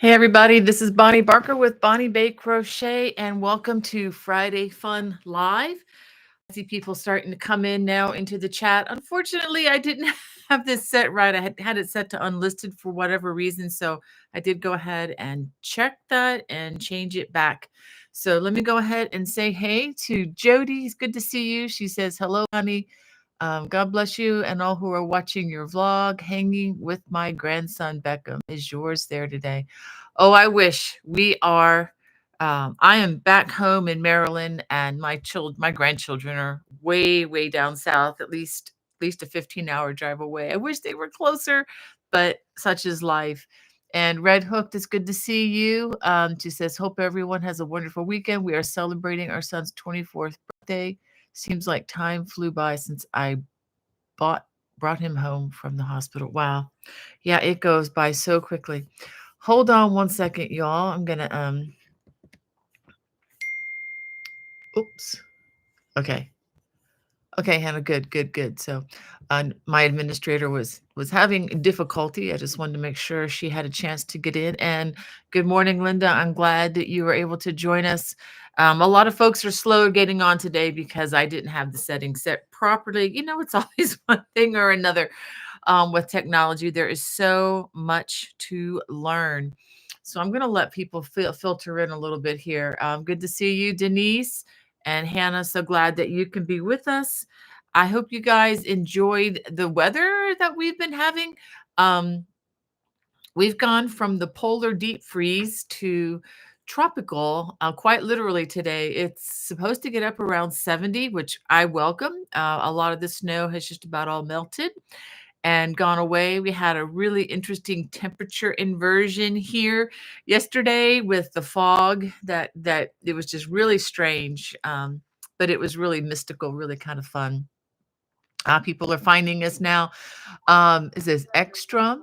Hey everybody, this is Bonnie Barker with Bonnie Bay Crochet, and welcome to Friday Fun Live. I see people starting to come in now into the chat. Unfortunately, I didn't have this set right. I had it set to unlisted for whatever reason, so I did go ahead and check that and change it back. So let me go ahead and say hey to Jody. It's good to see you. She says hello, honey. God bless you and all who are watching your vlog. Hanging with my grandson Beckham is yours there today. Oh, I wish we are. I am back home in Maryland, and my grandchildren are way down south, at least a 15-hour drive away. I wish they were closer, but such is life. And Red Hooked, it's good to see you. She says, hope everyone has a wonderful weekend. We are celebrating our son's 24th birthday. Seems like time flew by since I bought brought him home from the hospital. Wow. Yeah, it goes by so quickly. Hold on one second, y'all. I'm gonna oops. Okay. Okay, Hannah, good. So, my administrator was having difficulty. I just wanted to make sure she had a chance to get in. And good morning, Linda. I'm glad that you were able to join us. A lot of folks are slow getting on today because I didn't have the settings set properly. It's always one thing or another with technology. There is so much to learn. So I'm going to let people filter in a little bit here. Good to see you, Denise and Hannah. So glad that you can be with us. I hope you guys enjoyed the weather that we've been having. Um, we've gone from the polar deep freeze to tropical, quite literally today. It's supposed to get up around 70, which I welcome. A lot of the snow has just about all melted and gone away. We had a really interesting temperature inversion here yesterday with the fog that it was just really strange. But it was really mystical, really kind of fun. People are finding us now. Is this extra?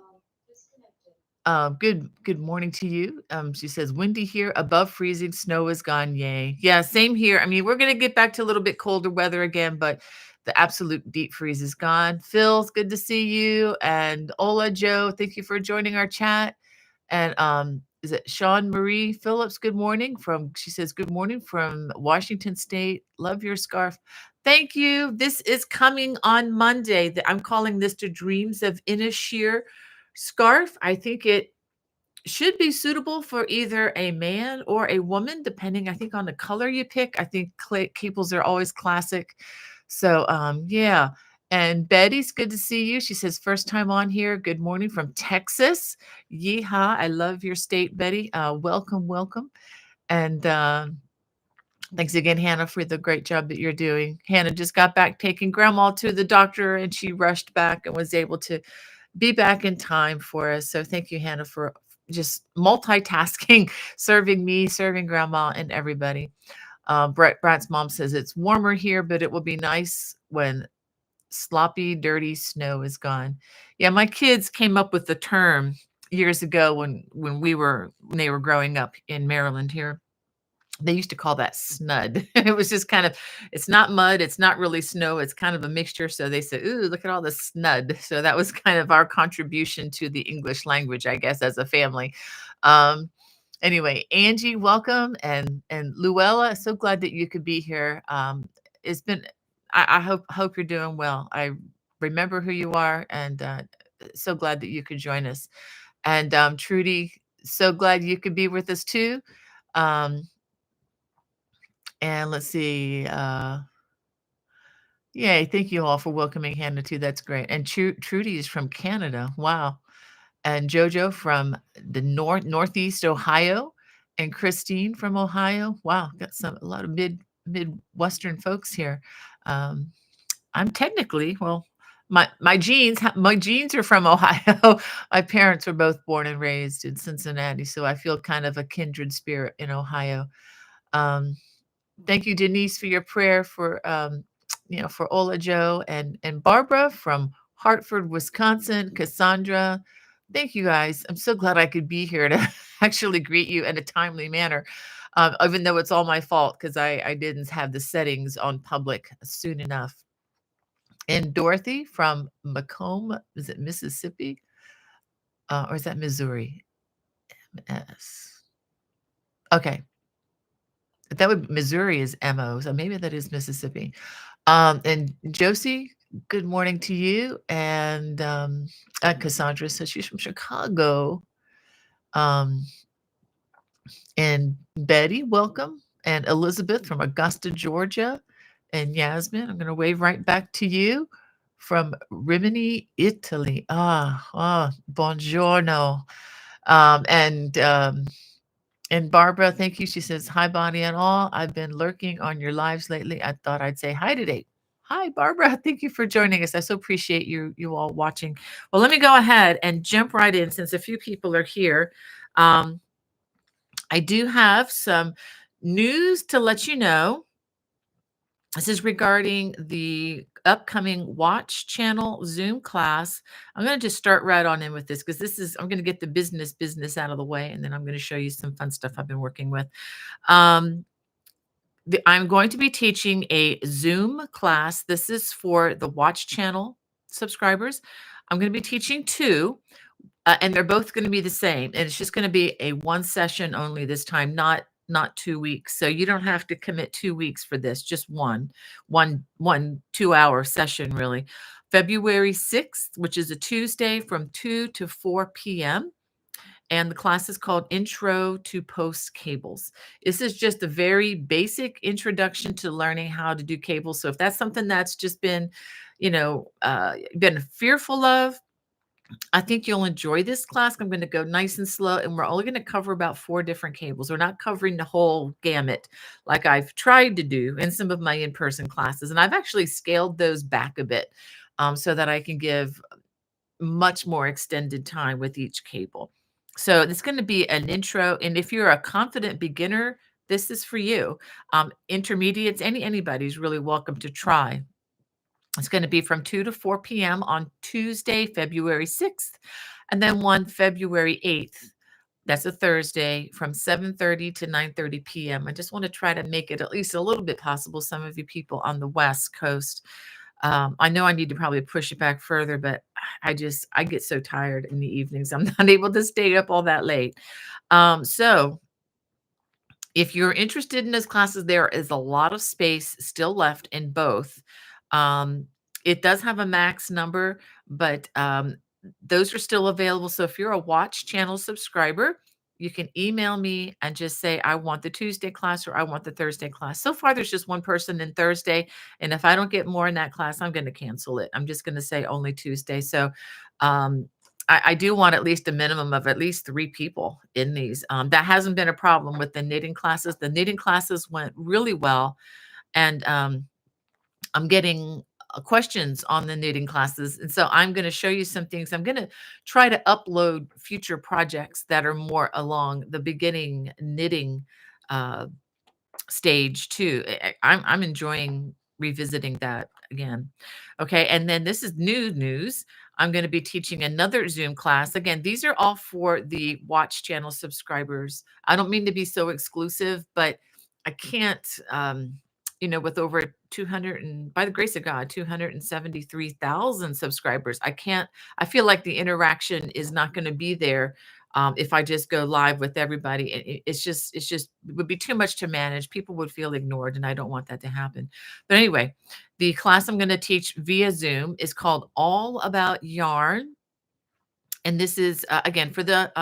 Good morning to you. She says, windy here, above freezing, snow is gone. Yay. Yeah, same here. I mean, we're gonna get back to a little bit colder weather again, but the absolute deep freeze is gone. Phil, it's good to see you. And Ola Joe, thank you for joining our chat. And is it Sean Marie Phillips? Good morning from she says, good morning from Washington State. Love your scarf. Thank you. This is coming on Monday. I'm calling this the Dreams of Inishir scarf. I think it should be suitable for either a man or a woman, depending, I think, on the color you pick. I think cables are always classic. So, yeah. And Betty's good to see you. She says, first time on here. Good morning from Texas. Yeehaw. I love your state, Betty. Welcome. And thanks again, Hannah, for the great job that you're doing. Hannah just got back taking grandma to the doctor, and she rushed back and was able to be back in time for us. So thank you, Hannah, for just multitasking, serving me, serving grandma, and everybody. Brad's mom says it's warmer here, but it will be nice when sloppy, dirty snow is gone. Yeah, my kids came up with the term years ago when they were growing up in Maryland here. They used to call that snud. It was just kind of, it's not mud, it's not really snow, it's kind of a mixture. So they said, ooh, look at all the snud. So that was kind of our contribution to the English language, I guess, as a family. Um, anyway, Angie, welcome. And Luella, so glad that you could be here. It's been, I hope you're doing well. I remember who you are, and so glad that you could join us. And Trudy, so glad you could be with us too. Um, and let's see. Yay, thank you all for welcoming Hannah too. That's great. And Trudy is from Canada. Wow. And Jojo from the Northeast Ohio, and Christine from Ohio. Wow, got a lot of Midwestern folks here. Um, I'm technically, well, my genes are from Ohio. My parents were both born and raised in Cincinnati, so I feel kind of a kindred spirit in Ohio. Um, Thank you, Denise, for your prayer for for Ola Joe and Barbara from Hartford, Wisconsin. Cassandra, thank you guys. I'm so glad I could be here to actually greet you in a timely manner, even though it's all my fault because I didn't have the settings on public soon enough. And Dorothy from Macomb, is it Mississippi or is that Missouri? MS. Okay. That would Missouri is MO, so maybe that is Mississippi. And Josie, good morning to you. And Cassandra says she's from Chicago. Um, and Betty, welcome. And Elizabeth from Augusta, Georgia. And Yasmin, I'm going to wave right back to you from Rimini, Italy. Buongiorno. Um, and um, and Barbara, thank you. She says, hi, Bonnie and all. I've been lurking on your lives lately. I thought I'd say hi today. Hi, Barbara. Thank you for joining us. I so appreciate you all watching. Well, let me go ahead and jump right in since a few people are here. I do have some news to let you know. This is regarding the upcoming Watch Channel Zoom class. I'm going to just start right on in with this because I'm going to get the business out of the way, and then I'm going to show you some fun stuff I've been working with. Um, I'm going to be teaching a Zoom class. This is for the Watch Channel subscribers. I'm going to be teaching two, and they're both going to be the same. And it's just going to be a one session only this time, not 2 weeks. So you don't have to commit 2 weeks for this, just one 2-hour session, really. February 6th, which is a Tuesday from 2 to 4 p.m. And the class is called Intro to Post Cables. This is just a very basic introduction to learning how to do cables. So if that's something that's just been, been fearful of, I think you'll enjoy this class. I'm going to go nice and slow, and we're only going to cover about 4 different cables. We're not covering the whole gamut like I've tried to do in some of my in-person classes. And I've actually scaled those back a bit so that I can give much more extended time with each cable. So it's going to be an intro. And if you're a confident beginner, this is for you. Intermediates, anybody's really welcome to try. It's going to be from 2 to 4 p.m. on Tuesday, February 6th, and then one February 8th. That's a Thursday from 7:30 to 9:30 p.m. I just want to try to make it at least a little bit possible. Some of you people on the West Coast, I know I need to probably push it back further, but I get so tired in the evenings. I'm not able to stay up all that late. So if you're interested in those classes, there is a lot of space still left in both. Um, it does have a max number, but those are still available. So if you're a Watch Channel subscriber, you can email me and just say, I want the Tuesday class or I want the Thursday class. So far, there's just one person in Thursday. And if I don't get more in that class, I'm going to cancel it. I'm just going to say only Tuesday. So um, I do want at least a minimum of at least 3 people in these. That hasn't been a problem with the knitting classes. The knitting classes went really well. And I'm getting questions on the knitting classes. And so I'm going to show you some things. I'm going to try to upload future projects that are more along the beginning knitting uh, stage too. I'm enjoying revisiting that again. Okay, and then this is new news. I'm going to be teaching another Zoom class. Again, these are all for the Watch Channel subscribers. I don't mean to be so exclusive, but I can't, with over 200 and by the grace of God, 273,000 subscribers, I feel like the interaction is not going to be there if I just go live with everybody. It would be too much to manage. People would feel ignored, and I don't want that to happen. But anyway, the class I'm going to teach via Zoom is called All About Yarn. And this is, again, for the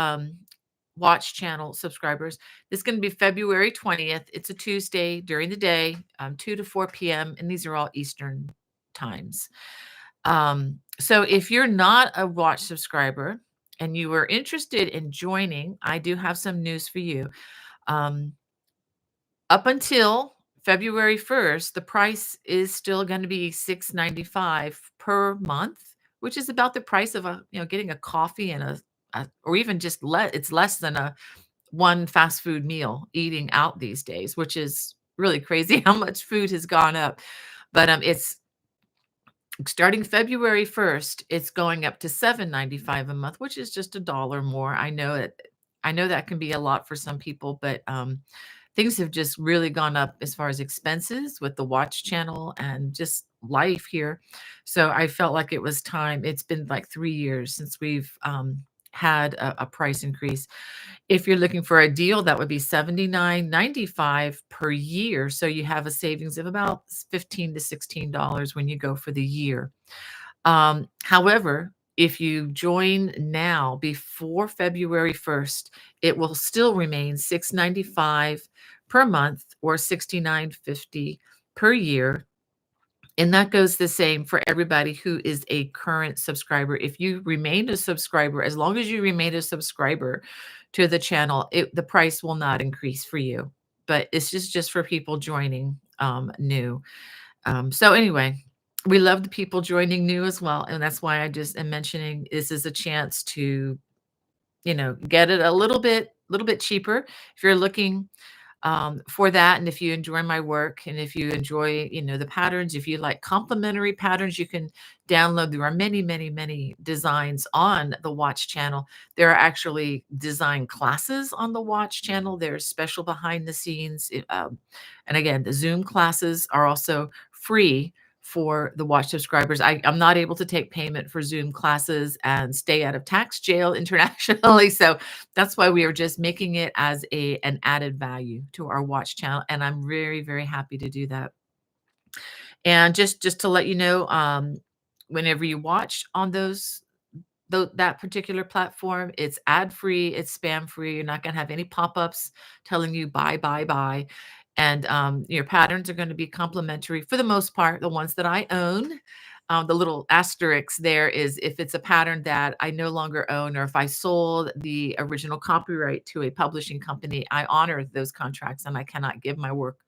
Watch Channel subscribers. This is going to be February 20th. It's a Tuesday during the day, 2 to 4 p.m. And these are all Eastern times. So if you're not a Watch subscriber and you are interested in joining, I do have some news for you. Up until February 1st, the price is still going to be $6.95 per month, which is about the price of getting a coffee and or even just it's less than a one fast food meal eating out these days, which is really crazy how much food has gone up. But it's starting February 1st, it's going up to $7.95 a month, which is just $1 more. I know it. I know that can be a lot for some people, but things have just really gone up as far as expenses with the Watch Channel and just life here. So I felt like it was time. It's been like 3 years since we've had a price increase. If you're looking for a deal, that would be 79.95 per year. So you have a savings of about 15 to $16 when you go for the year. However, if you join now before February 1st, it will still remain 695 per month or 69.50 per year. And that goes the same for everybody who is a current subscriber. If you remain a subscriber, as long as you remain a subscriber to the channel, the price will not increase for you. But it's just for people joining new. So anyway, we love the people joining new as well, and that's why I just am mentioning this is a chance to, get it a little bit cheaper if you're looking for that. And if you enjoy my work and if you enjoy, the patterns, if you like complementary patterns, you can download. There are many, many, many designs on the Watch channel. There are actually design classes on the Watch channel. There's special behind the scenes. And again, the Zoom classes are also free for the Watch subscribers. I'm not able to take payment for Zoom classes and stay out of tax jail internationally. So that's why we are just making it as an added value to our Watch channel, and I'm very, very happy to do that. And just to let you know, whenever you watch on that particular platform, it's ad free, it's spam free. You're not going to have any pop-ups telling you buy, buy, buy. And your patterns are going to be complimentary for the most part, the ones that I own. The little asterisk there is if it's a pattern that I no longer own, or if I sold the original copyright to a publishing company, I honor those contracts and I cannot give my work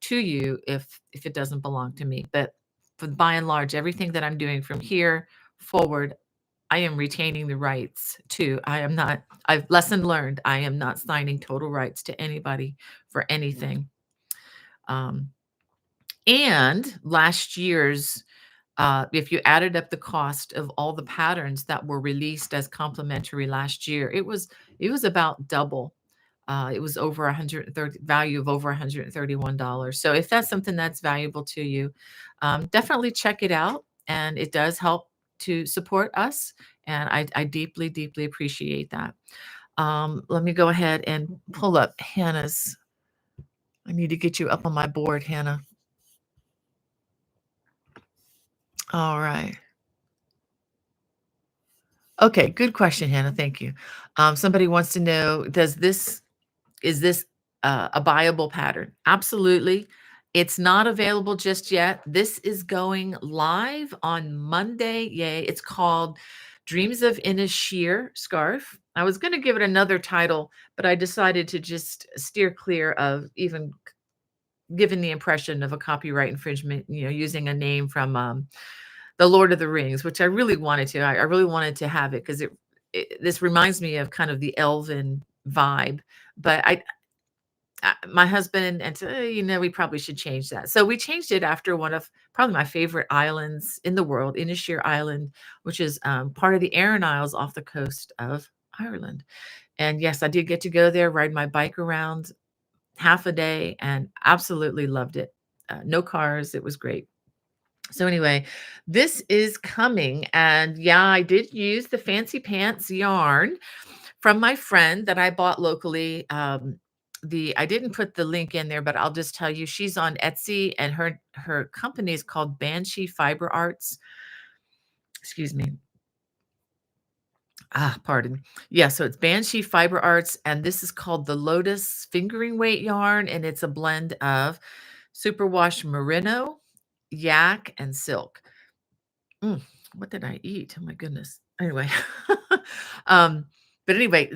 to you if it doesn't belong to me. But for by and large, everything that I'm doing from here forward, I am retaining the rights to. I've lesson learned. I am not signing total rights to anybody for anything. Um, and last year's, if you added up the cost of all the patterns that were released as complimentary last year, it was about double. It was over 130 value of over $131. So if that's something that's valuable to you, definitely check it out. And it does help to support us. And I deeply, deeply appreciate that. Let me go ahead and pull up Hannah's. I need to get you up on my board, Hannah. All right. Okay, good question, Hannah. Thank you. Somebody wants to know, is this a buyable pattern? Absolutely. It's not available just yet. This is going live on Monday. Yay. It's called Dreams of Inna Sheer Scarf. I was going to give it another title, but I decided to just steer clear of even giving the impression of a copyright infringement, using a name from the Lord of the Rings, which I really wanted to. I really wanted to have it because this reminds me of kind of the elven vibe. But my husband and said, we probably should change that. So we changed it after one of probably my favorite islands in the world, Inisheer Island, which is part of the Aran Isles off the coast of Ireland. And yes, I did get to go there, ride my bike around half a day, and absolutely loved it. No cars. It was great. So anyway, this is coming, and yeah, I did use the Fancy Pants yarn from my friend that I bought locally. I didn't put the link in there, but I'll just tell you she's on Etsy, and her company is called Banshee Fiber Arts. Excuse me. Pardon. Yeah, so it's Banshee Fiber Arts, and this is called the Lotus Fingering Weight yarn, and it's a blend of superwash merino, yak, and silk. Mm, what did I eat? Oh my goodness. Anyway, um, but anyway,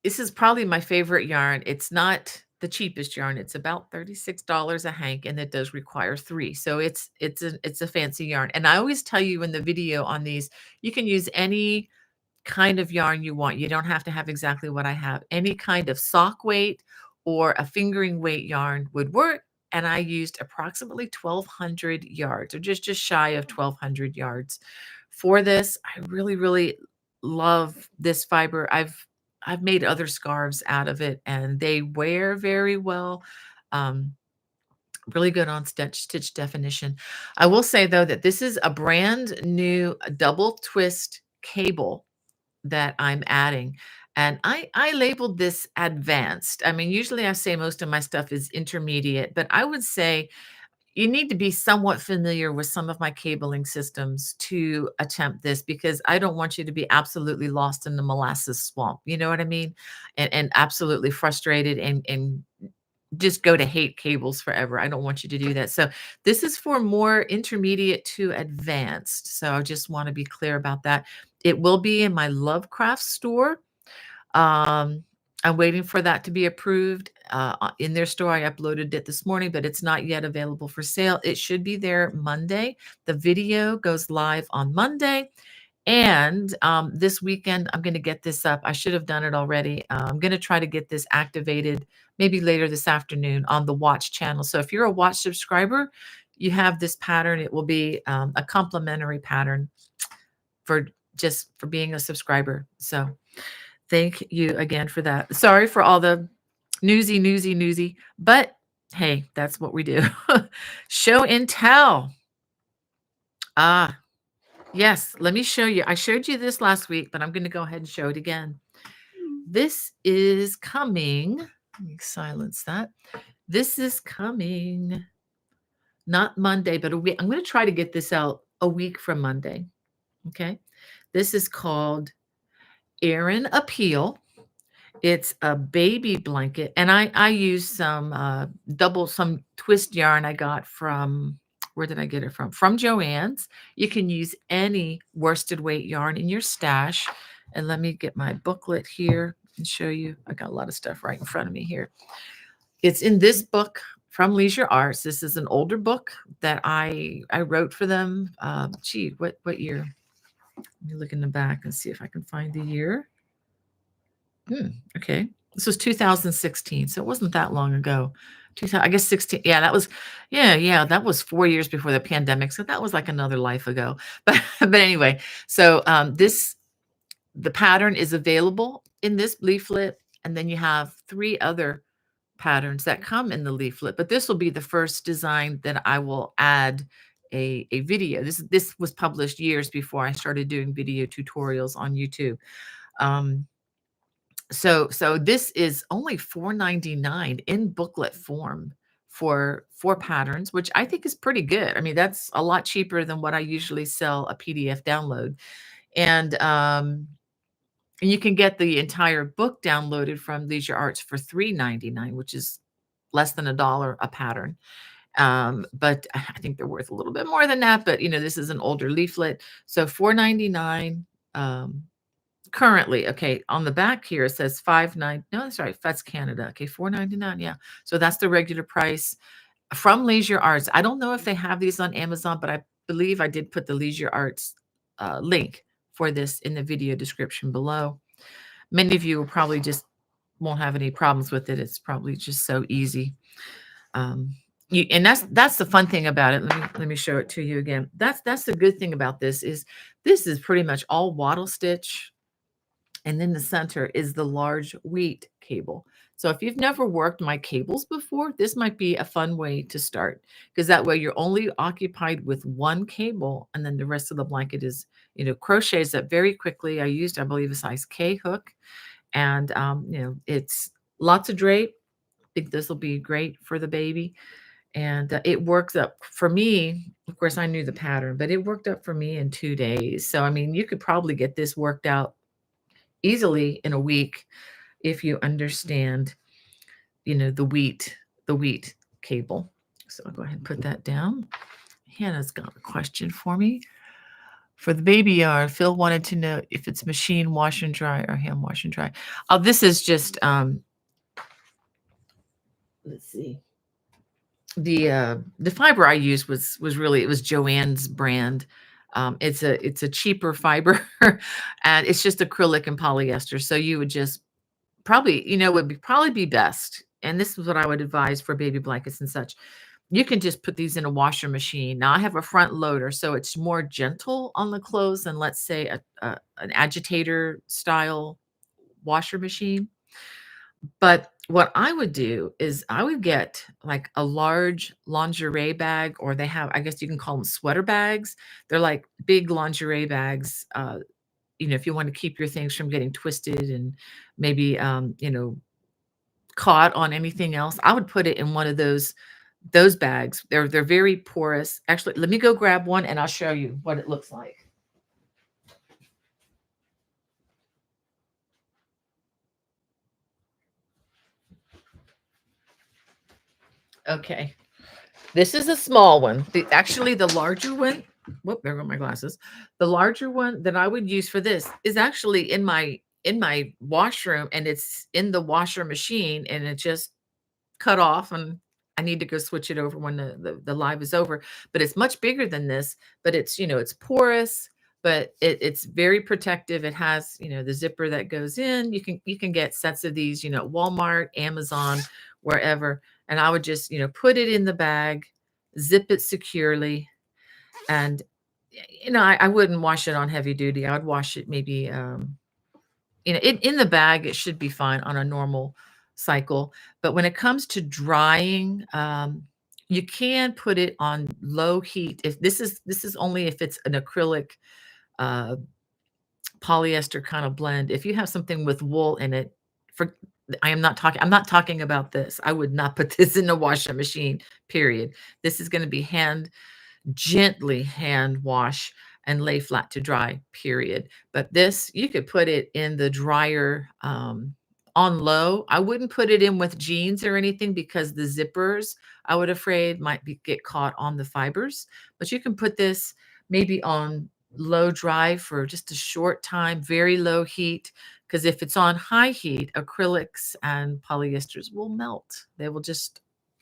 this is probably my favorite yarn. It's not the cheapest yarn. It's about $36 a hank, and it does require three. So it's a fancy yarn. And I always tell you in the video on these, you can use any kind of yarn you want. You don't have to have exactly what I have. Any kind of sock weight or a fingering weight yarn would work. And I used approximately 1,200 yards, or just shy of 1,200 yards for this. I really, really love this fiber. I've made other scarves out of it, and they wear very well. Um, really good on stitch definition. I will say though that this is a brand new double twist cable that I'm adding. And I labeled this advanced. I mean, usually I say most of my stuff is intermediate, but I would say you need to be somewhat familiar with some of my cabling systems to attempt this, because I don't want you to be absolutely lost in the molasses swamp. You know what I mean? And absolutely frustrated and just go to hate cables forever. I don't want you to do that. So this is for more intermediate to advanced. So I just want to be clear about that. It will be in my Lovecraft store. um, I'm waiting for that to be approved in their store. I uploaded it this morning, but it's not yet available for sale. It should be there Monday. The video goes live on Monday. And this weekend, I'm going to get this up. I should have done it already. I'm going to try to get this activated maybe later this afternoon on the Watch channel. So if you're a Watch subscriber, you have this pattern. It will be a complimentary pattern for just for being a subscriber. So thank you again for that. Sorry for all the newsy, but hey, that's what we do. Show and tell. Ah, yes, let me show you. I showed you this last week, but I'm going to go ahead and show it again. This is coming. Let me silence that. This is coming not Monday, but a week. I'm going to try to get this out a week from Monday. Okay. This is called Erin Appeal. It's a baby blanket, and I use some twist yarn I got from, where did I get it from? From Joann's. You can use any worsted weight yarn in your stash. And let me get my booklet here and show you. I got a lot of stuff right in front of me here. It's in this book from Leisure Arts. This is an older book that I wrote for them. What year? Let me look in the back and see if I can find the year. Okay. This was 2016, so it wasn't that long ago. 2000, I guess 16. Yeah, that was 4 years before the pandemic. So that was like another life ago. But anyway, so the pattern is available in this leaflet, and then you have 3 other patterns that come in the leaflet. But this will be the first design that I will add a video. This was published years before I started doing video tutorials on YouTube. So this is only $4.99 in booklet form for 4 patterns, which I think is pretty good. I mean, that's a lot cheaper than what I usually sell a PDF download. And you can get the entire book downloaded from Leisure Arts for $3.99, which is less than $1 a pattern. But I think they're worth a little bit more than that. But this is an older leaflet, so $4.99. Currently, okay, on the back here, it says 5.9. No, that's right. That's Canada. Okay, $4.99. Yeah. So that's the regular price from Leisure Arts. I don't know if they have these on Amazon, but I believe I did put the Leisure Arts link for this in the video description below. Many of you will probably just won't have any problems with it. It's probably just so easy. And that's the fun thing about it. Let me show it to you again. That's the good thing about this is pretty much all wattle stitch. And in the center is the large wheat cable. So if you've never worked my cables before, this might be a fun way to start, because that way you're only occupied with one cable, and then the rest of the blanket is, crochets up very quickly. I used, I believe, a size K hook, and it's lots of drape. I think this will be great for the baby. And it works up for me. Of course, I knew the pattern, but it worked up for me in 2 days. So, I mean, you could probably get this worked out easily in a week if you understand, the wheat cable. So I'll go ahead and put that down. Hannah's got a question for me. For the baby yarn, Phil wanted to know if it's machine wash and dry or hand wash and dry. Oh, this is just let's see. The fiber I used was really, it was Joann's brand. It's a cheaper fiber, and it's just acrylic and polyester. So you would just probably, probably be best. And this is what I would advise for baby blankets and such. You can just put these in a washer machine. Now I have a front loader, so it's more gentle on the clothes than, let's say, an agitator style washer machine. But what I would do is I would get like a large lingerie bag, or they have, I guess you can call them sweater bags. They're like big lingerie bags. if you want to keep your things from getting twisted and maybe, caught on anything else, I would put it in one of those bags. They're very porous. Actually, let me go grab one and I'll show you what it looks like. Okay. This is a small one. Actually, the larger one, whoop, there go my glasses. The larger one that I would use for this is actually in my washroom, and it's in the washer machine, and it just cut off, and I need to go switch it over when the live is over. But it's much bigger than this, but it's porous, but it's very protective. It has, the zipper that goes in. You can get sets of these, Walmart, Amazon, wherever. And I would just, put it in the bag, zip it securely, and I wouldn't wash it on heavy duty. I would wash it maybe in the bag, it should be fine on a normal cycle. But when it comes to drying, you can put it on low heat. If this is only if it's an acrylic uh, polyester kind of blend. If you have something with wool in it, for I'm not talking about this. I would not put this in the washing machine, period. This is going to be gently hand wash and lay flat to dry, period. But this, you could put it in the dryer on low. I wouldn't put it in with jeans or anything because the zippers, I would afraid might get caught on the fibers. But you can put this maybe on low dry for just a short time, very low heat. Because if it's on high heat, acrylics and polyesters will melt. They will just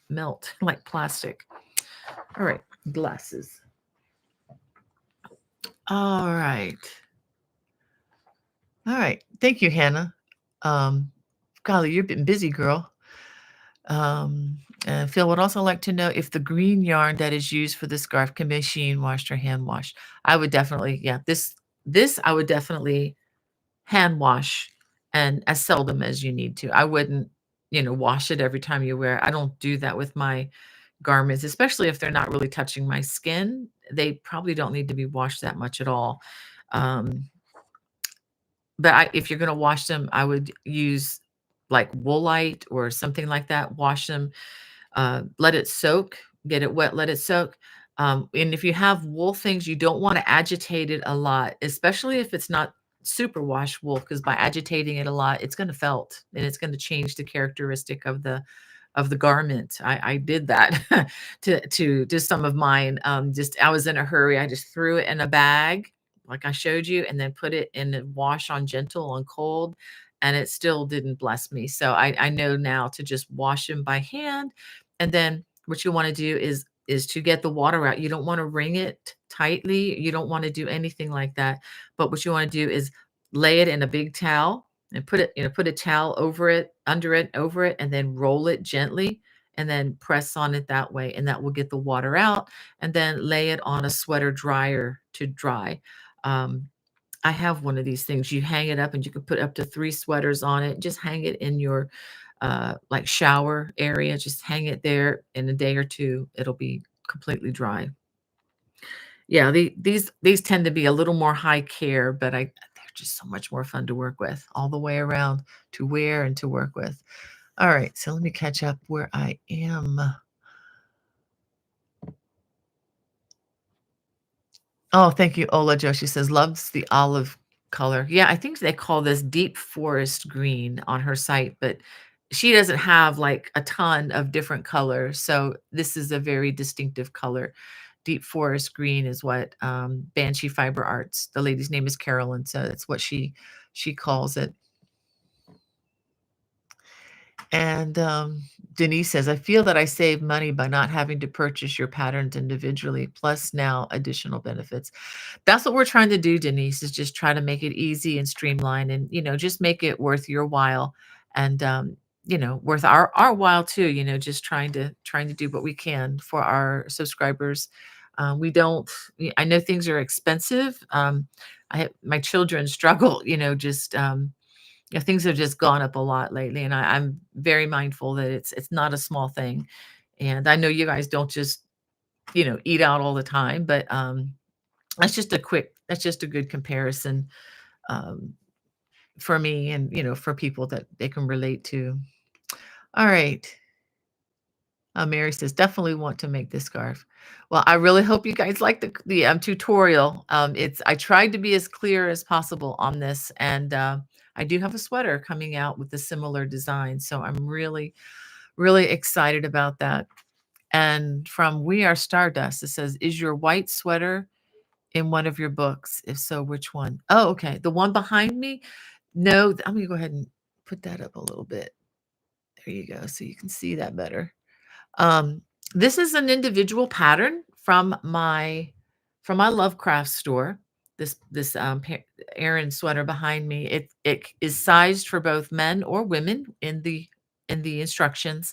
melt like plastic. All right, glasses. All right. All right. Thank you, Hannah. Um, Golly, you've been busy, girl. And Phil would also like to know if the green yarn that is used for the scarf can be machine washed or hand washed. I would definitely, yeah, this I would definitely hand wash and as seldom as you need to. I wouldn't, wash it every time you wear it. I don't do that with my garments, especially if they're not really touching my skin. They probably don't need to be washed that much at all. Um, but if you're going to wash them, I would use like Woolite or something like that. Wash them, let it soak, get it wet, let it soak. And if you have wool things, you don't want to agitate it a lot, especially if it's not super wash wool, because by agitating it a lot, it's going to felt and it's going to change the characteristic of the garment. I did that to some of mine. Just I was in a hurry. I just threw it in a bag, like I showed you, and then put it in the wash on gentle on cold, and it still didn't bless me. So I know now to just wash them by hand, and then what you want to do is to get the water out. You don't want to wring it tightly. You don't want to do anything like that. But what you want to do is lay it in a big towel and put a towel over it, under it, over it, and then roll it gently and then press on it that way. And that will get the water out. And then lay it on a sweater dryer to dry. Um, I have one of these things. You hang it up and you can put up to 3 sweaters on it. Just hang it in your like shower area. Just hang it there. In a day or two, it'll be completely dry. Yeah, these tend to be a little more high care, but they're just so much more fun to work with all the way around, to wear and to work with. All right, so let me catch up where I am. Oh, thank you, Ola Jo. She says loves the olive color. Yeah, I think they call this deep forest green on her site, but she doesn't have like a ton of different colors. So this is a very distinctive color. Deep forest green is what Banshee Fiber Arts. The lady's name is Carolyn, so that's what she calls it. And Denise says, I feel that I save money by not having to purchase your patterns individually, plus now additional benefits. That's what we're trying to do, Denise, is just try to make it easy and streamline and, just make it worth your while and, worth our while too, just trying to do what we can for our subscribers. We don't, I know things are expensive. My children struggle, just, yeah, things have just gone up a lot lately, and I'm very mindful that it's not a small thing. And I know you guys don't just, eat out all the time, but that's just a good comparison. um, for me and, for people that they can relate to. All right. Mary says, definitely want to make this scarf. Well, I really hope you guys like the tutorial. I tried to be as clear as possible on this, and I do have a sweater coming out with a similar design, so I'm really, really excited about that. And from We Are Stardust, it says, "Is your white sweater in one of your books? If so, which one?" Oh, okay, the one behind me. No, I'm gonna go ahead and put that up a little bit. There you go, so you can see that better. Um, this is an individual pattern from my Lovecraft store. This Aran sweater behind me. It is sized for both men or women in the instructions.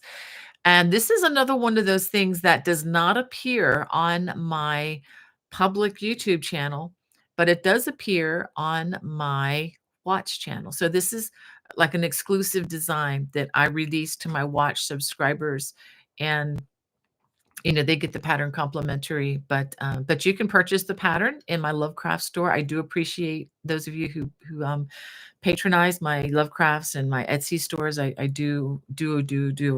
And this is another one of those things that does not appear on my public YouTube channel, but it does appear on my watch channel. So this is like an exclusive design that I released to my watch subscribers, and they get the pattern complimentary, but you can purchase the pattern in my Lovecraft store. I do appreciate those of you who patronize my Lovecrafts and my Etsy stores. I do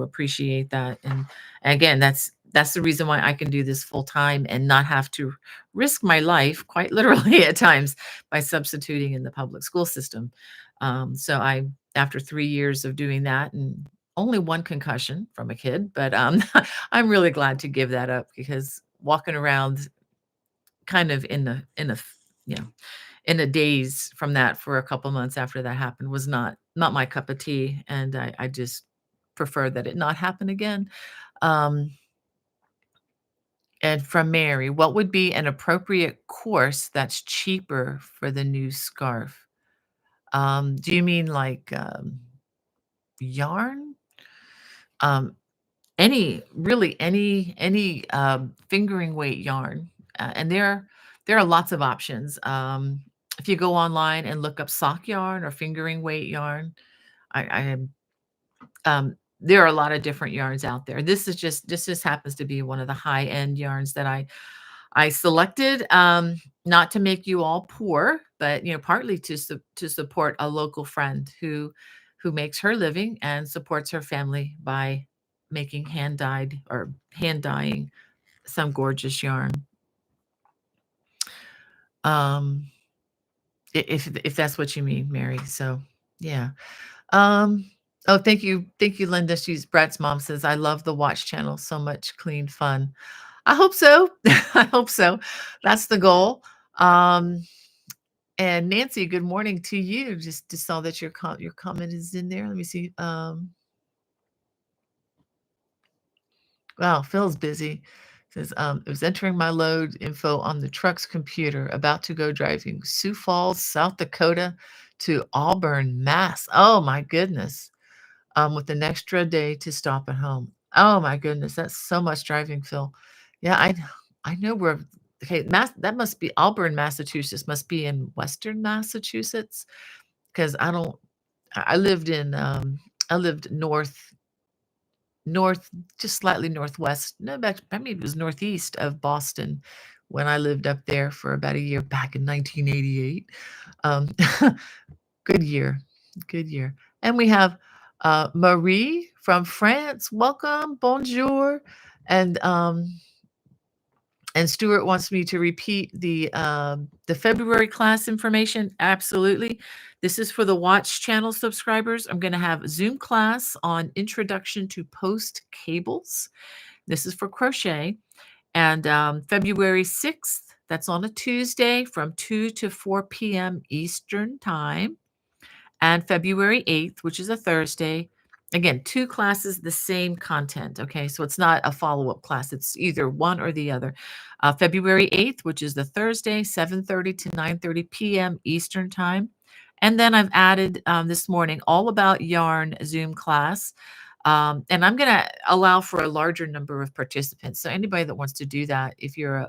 appreciate that. And again, that's the reason why I can do this full time and not have to risk my life, quite literally at times, by substituting in the public school system. After 3 years of doing that, and only one concussion from a kid, but I'm really glad to give that up, because walking around kind of you know in a daze from that for a couple months after that happened was not my cup of tea, and I just prefer that it not happen again. Um, and from Mary, what would be an appropriate course that's cheaper for the new scarf? Do you mean like yarn? Um, any fingering weight yarn, and there are lots of options. If you go online and look up sock yarn or fingering weight yarn, I am there are a lot of different yarns out there. This just happens to be one of the high end yarns that I selected, not to make you all poor, but partly to support a local friend who makes her living and supports her family by making hand dyeing some gorgeous yarn. Um, if that's what you mean, Mary. So yeah. Um, oh, thank you, Linda. Brat's mom says, I love the watch channel. So much clean fun. I hope so. I hope so. That's the goal. Um, and Nancy, good morning to you. Just saw that your comment is in there. Let me see. Wow, Phil's busy. Says, it was entering my load info on the truck's computer, about to go driving Sioux Falls, South Dakota to Auburn, Mass. Oh my goodness. With an extra day to stop at home. Oh my goodness, that's so much driving, Phil. Yeah, I know where. Okay, that must be Auburn, Massachusetts. Must be in Western Massachusetts, because I don't. I lived in. I lived north, just slightly northwest. No, maybe it was northeast of Boston when I lived up there for about a year back in 1988. Um, good year, good year. And we have Marie from France. Welcome, bonjour, and Stuart wants me to repeat the February class information. Absolutely. This is for the Watch channel subscribers. I'm going to have Zoom class on Introduction to Post Cables. This is for crochet. And February 6th, that's on a Tuesday from 2 to 4 p.m. Eastern Time. And February 8th, which is a Thursday. Again, two classes, the same content. Okay, so it's not a follow-up class. It's either one or the other. February 8th, which is the Thursday, 7:30 to 9:30 p.m. Eastern Time. And then I've added this morning All About Yarn Zoom class. And I'm going to allow for a larger number of participants. So anybody that wants to do that, if you're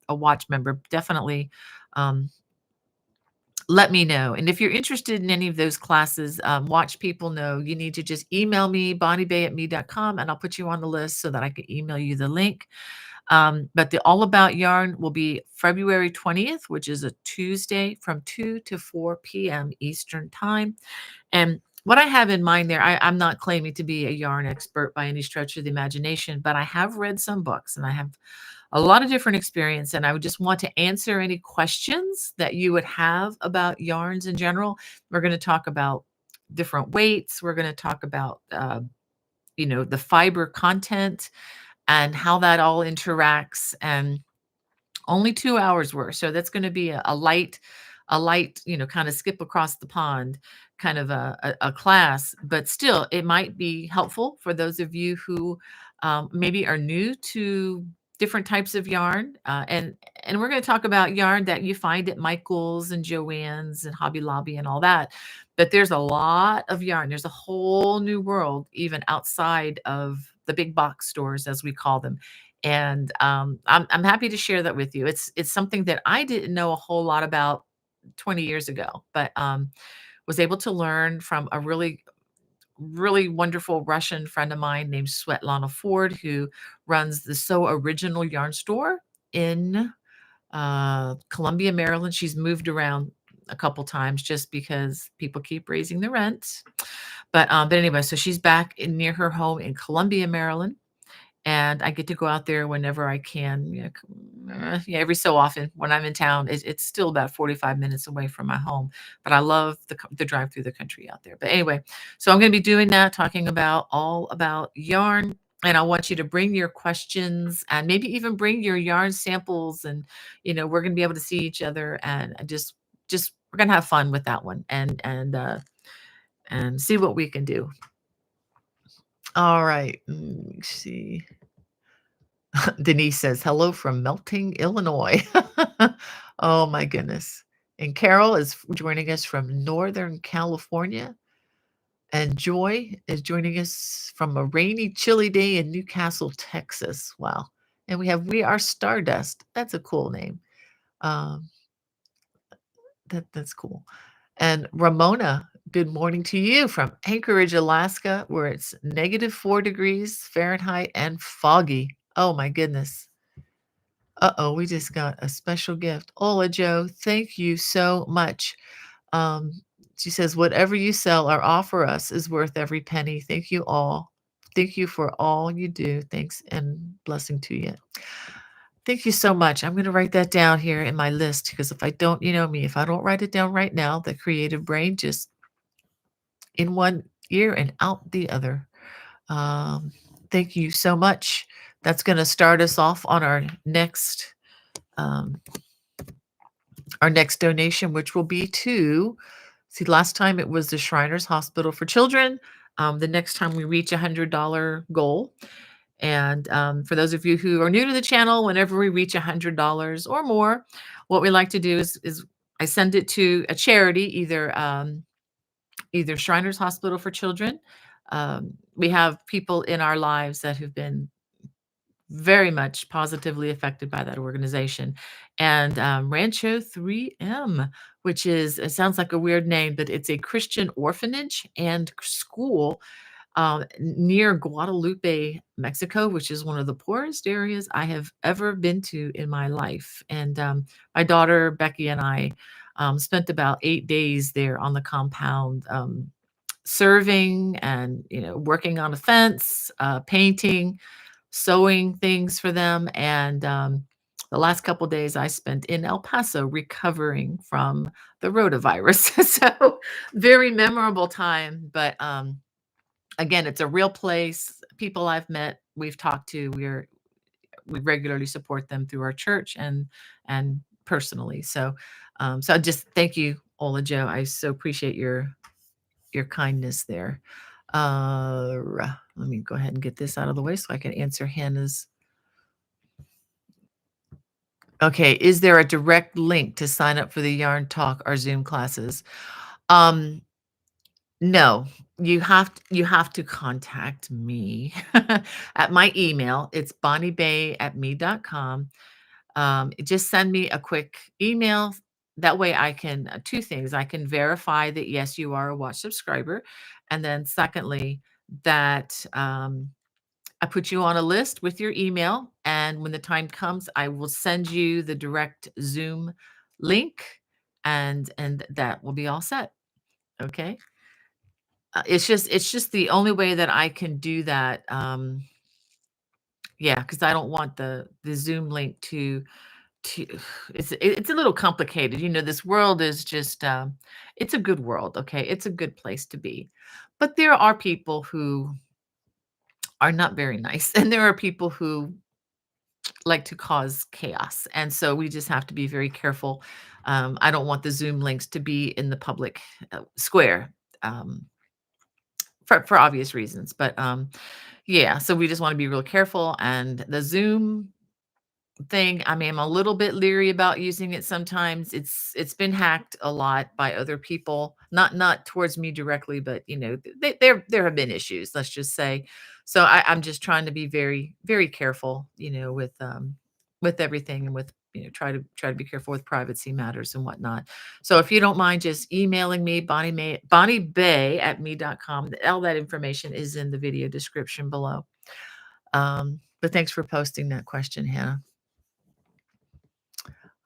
a watch member, definitely let me know. And if you're interested in any of those classes, watch people know, you need to just email me, bonniebay@me.com, and I'll put you on the list so that I can email you the link. But the All About Yarn will be February 20th, which is a Tuesday from 2 to 4 p.m. Eastern Time. And what I have in mind there, I'm not claiming to be a yarn expert by any stretch of the imagination, but I have read some books and I have a lot of different experience. And I would just want to answer any questions that you would have about yarns in general. We're going to talk about different weights. We're going to talk about, the fiber content and how that all interacts. And only 2 hours worth, so that's gonna be a light, kinda skip across the pond kind of a class, but still, it might be helpful for those of you who, maybe are new to different types of yarn, and we're gonna talk about yarn that you find at Michael's and Joann's and Hobby Lobby and all that, but there's a lot of yarn. There's a whole new world even outside of the big box stores, as we call them, and I'm happy to share that with you. It's something that I didn't know a whole lot about 20 years ago, but was able to learn from a really really wonderful Russian friend of mine named Svetlana Ford, who runs the So Original Yarn Store in Columbia, Maryland. She's moved around a couple times just because people keep raising the rent. But anyway, so she's back near her home in Columbia, Maryland, and I get to go out there whenever I can. Yeah, yeah, every so often when I'm in town. It's still about 45 minutes away from my home, but I love the drive through the country out there. But anyway, so I'm going to be doing that, talking about all about yarn. And I want you to bring your questions and maybe even bring your yarn samples, and we're going to be able to see each other, and just we're going to have fun with that one, and see what we can do. All right. Let me see. Denise says, hello from Melting, Illinois. Oh my goodness. And Carol is joining us from Northern California. And Joy is joining us from a rainy, chilly day in Newcastle, Texas. Wow. And we are Stardust. That's a cool name. Um, that's cool. And Ramona, good morning to you from Anchorage, Alaska, where it's -4 degrees Fahrenheit and foggy. Oh my goodness. Uh-oh, we just got a special gift. Hola, Joe. Thank you so much. Um, she says, whatever you sell or offer us is worth every penny. Thank you all. Thank you for all you do. Thanks and blessing to you. Thank you so much. I'm going to write that down here in my list because if I don't, you know me, if I don't write it down right now, the creative brain just in one ear and out the other. Um, thank you so much. That's going to start us off on um, our next donation, which will be to, see, last time it was the Shriners Hospital for Children. The next time we reach $100 goal. And for those of you who are new to the channel, whenever we reach $100 or more, what we like to do is I send it to a charity, either Shriners Hospital for Children. We have people in our lives that have been very much positively affected by that organization. And Rancho 3M, which it sounds like a weird name, but it's a Christian orphanage and school near Guadalupe, Mexico, which is one of the poorest areas I have ever been to in my life. And my daughter, Becky, and I spent about 8 days there on the compound. Serving and working on a fence, painting, sewing things for them. And the last couple days I spent in El Paso recovering from the rotavirus. So very memorable time. But again, it's a real place. People I've met, we've talked to, we regularly support them through our church and personally. So I just thank you, Ola Joe. I so appreciate your kindness there. Let me go ahead and get this out of the way so I can answer Hannah's. Okay, is there a direct link to sign up for the Yarn Talk or Zoom classes? No, you have to contact me at my email. It's bonniebay@me.com. Just send me a quick email. That way I can, two things. I can verify that yes, you are a watch subscriber. And then secondly, that I put you on a list with your email, and when the time comes, I will send you the direct Zoom link, and that will be all set. Okay. It's just the only way that I can do that. Yeah, because I don't want the Zoom link to it's a little complicated. This world is just it's a good world, okay? It's a good place to be. But there are people who are not very nice, and there are people who like to cause chaos. And so we just have to be very careful. I don't want the Zoom links to be in the public square. Um, for obvious reasons, but yeah, so we just want to be real careful. And the Zoom thing, I mean, I'm a little bit leery about using it sometimes. It's been hacked a lot by other people, not towards me directly, but there have been issues, let's just say. So I'm just trying to be very, very careful, with everything, and with try to be careful with privacy matters and whatnot. So if you don't mind just emailing me, Bonnie Bay at me.com. All that information is in the video description below. But thanks for posting that question, Hannah.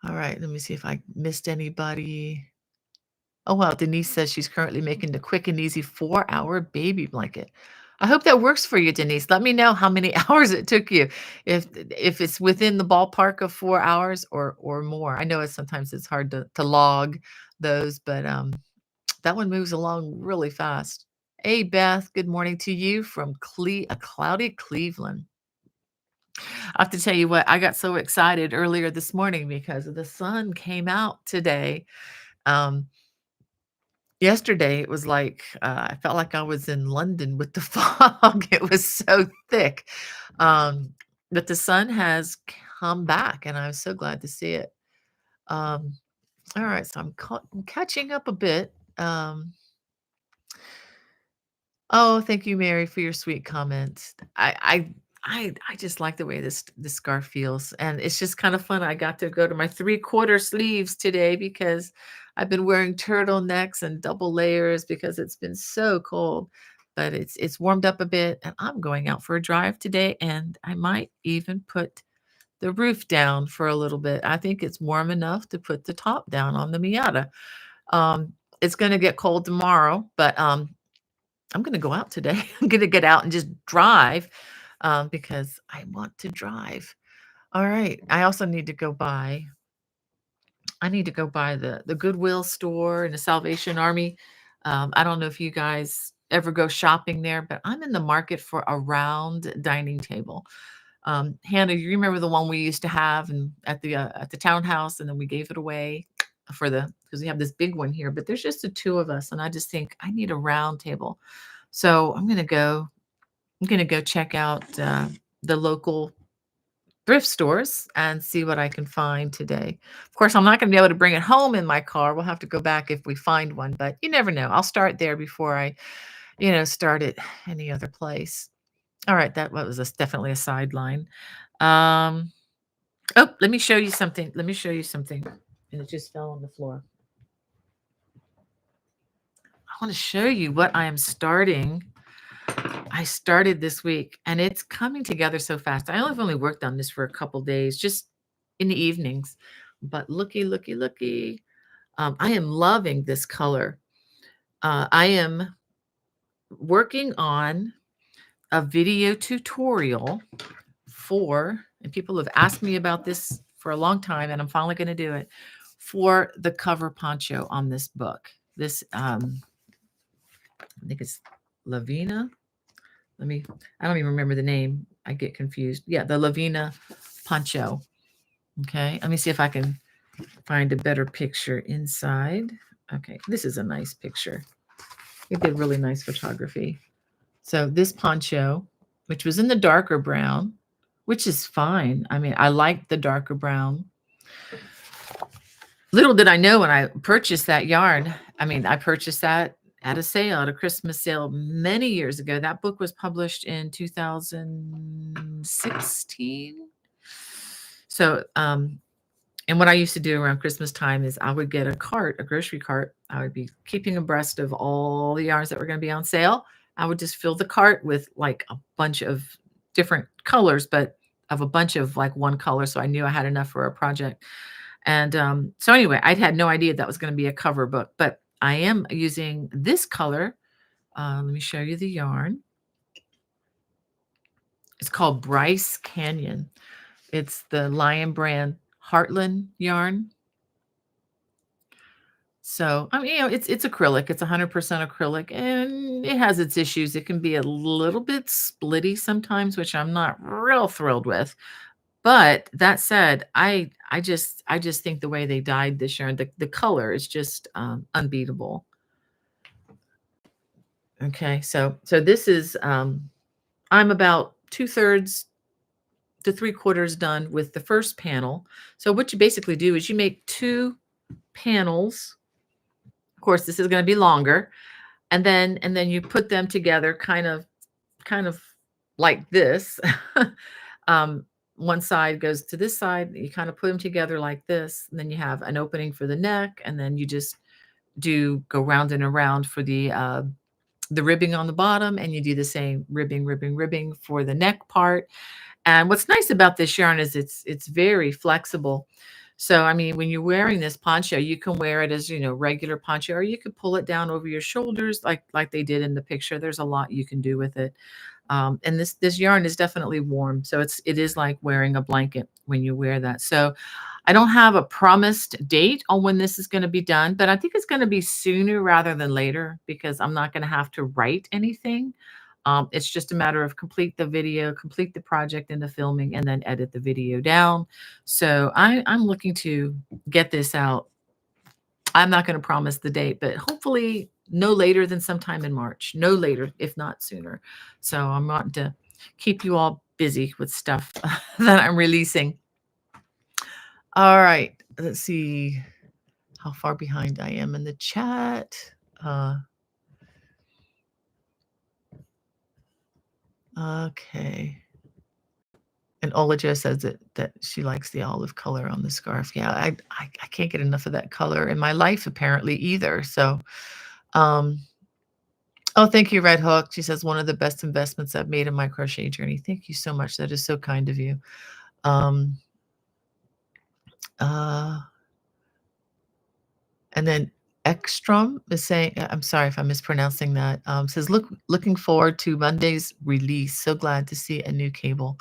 All right, let me see if I missed anybody. Oh, wow, Denise says she's currently making the quick and easy 4-hour baby blanket. I hope that works for you, Denise. Let me know how many hours it took you. If it's within the ballpark of 4 hours or more. I know sometimes it's hard to log those, but that one moves along really fast. Hey, Beth, good morning to you from a cloudy Cleveland. I have to tell you what, I got so excited earlier this morning because the sun came out today. Um, Yesterday, it was like, I felt like I was in London with the fog. It was so thick. Um, but the sun has come back, and I was so glad to see it. Um, all right, so I'm catching up a bit. Oh, thank you, Mary, for your sweet comments. I just like the way this scarf feels, and it's just kind of fun. I got to go to my 3/4 sleeves today because I've been wearing turtlenecks and double layers because it's been so cold. But it's warmed up a bit, and I'm going out for a drive today, and I might even put the roof down for a little bit. I think it's warm enough to put the top down on the Miata. Um, it's going to get cold tomorrow, but I'm gonna go out today. I'm gonna get out and just drive, because I want to drive. All right. I need to go by the Goodwill store and the Salvation Army. I don't know if you guys ever go shopping there, but I'm in the market for a round dining table. Hannah, you remember the one we used to have and at the townhouse, and then we gave it away because we have this big one here, but there's just the two of us, and I just think I need a round table. So I'm gonna go check out the local thrift stores and see what I can find today. Of course, I'm not gonna be able to bring it home in my car. We'll have to go back if we find one, but you never know. I'll start there before I, start at any other place. All right, that was definitely a sideline. Um, oh, let me show you something. Let me show you something. And it just fell on the floor. I want to show you what I am starting. I started this week, and it's coming together so fast. I've only worked on this for a couple days, just in the evenings. But looky, looky, looky. I am loving this color. I am working on a video tutorial and people have asked me about this for a long time, and I'm finally going to do it, for the cover poncho on this book. This, I think it's Lavina. I don't even remember the name. I get confused. Yeah, the Lavina poncho. Okay, let me see if I can find a better picture inside. Okay, this is a nice picture. It did really nice photography. So this poncho, which was in the darker brown, which is fine. I mean, I like the darker brown. Little did I know when I purchased that yarn. I mean, I purchased that at a sale, at a Christmas sale many years ago. That book was published in 2016. So, and what I used to do around Christmas time is I would get a grocery cart. I would be keeping abreast of all the yarns that were going to be on sale. I would just fill the cart with like a bunch of different colors, but of a bunch of like one color. So I knew I had enough for a project. And so anyway, I had no idea that was going to be a cover book, but I am using this color. Let me show you the yarn. It's called Bryce Canyon. It's the Lion Brand Heartland yarn. So, I mean, it's acrylic. It's 100% acrylic, and it has its issues. It can be a little bit splitty sometimes, which I'm not real thrilled with. But that said, I just think the way they dyed this yarn, the color is just unbeatable. Okay, so this is I'm about 2/3 to 3/4 done with the first panel. So what you basically do is you make two panels. Of course, this is going to be longer, and then you put them together kind of like this. um, one side goes to this side. You kind of put them together like this, and then you have an opening for the neck, and then you just do go round and around for the ribbing on the bottom, and you do the same ribbing, ribbing, ribbing for the neck part. And what's nice about this yarn is it's very flexible. So, I mean, when you're wearing this poncho, you can wear it as, regular poncho, or you could pull it down over your shoulders like they did in the picture. There's a lot you can do with it. And this yarn is definitely warm. So it is like wearing a blanket when you wear that. So I don't have a promised date on when this is going to be done, but I think it's going to be sooner rather than later because I'm not going to have to write anything. It's just a matter of complete the video, complete the project in the filming, and then edit the video down. So I'm looking to get this out. I'm not going to promise the date, but hopefully no later than sometime in March. No later, if not sooner. So I'm wanting to keep you all busy with stuff that I'm releasing. All right. Let's see how far behind I am in the chat. Okay. And Olaja says that she likes the olive color on the scarf. Yeah, I can't get enough of that color in my life apparently either. So, um, oh, thank you, Red Hook. She says one of the best investments I've made in my crochet journey. Thank you so much. That is so kind of you. Um, uh, and then Ekstrom is saying, I'm sorry if I'm mispronouncing that. Says looking forward to Monday's release. So glad to see a new cable.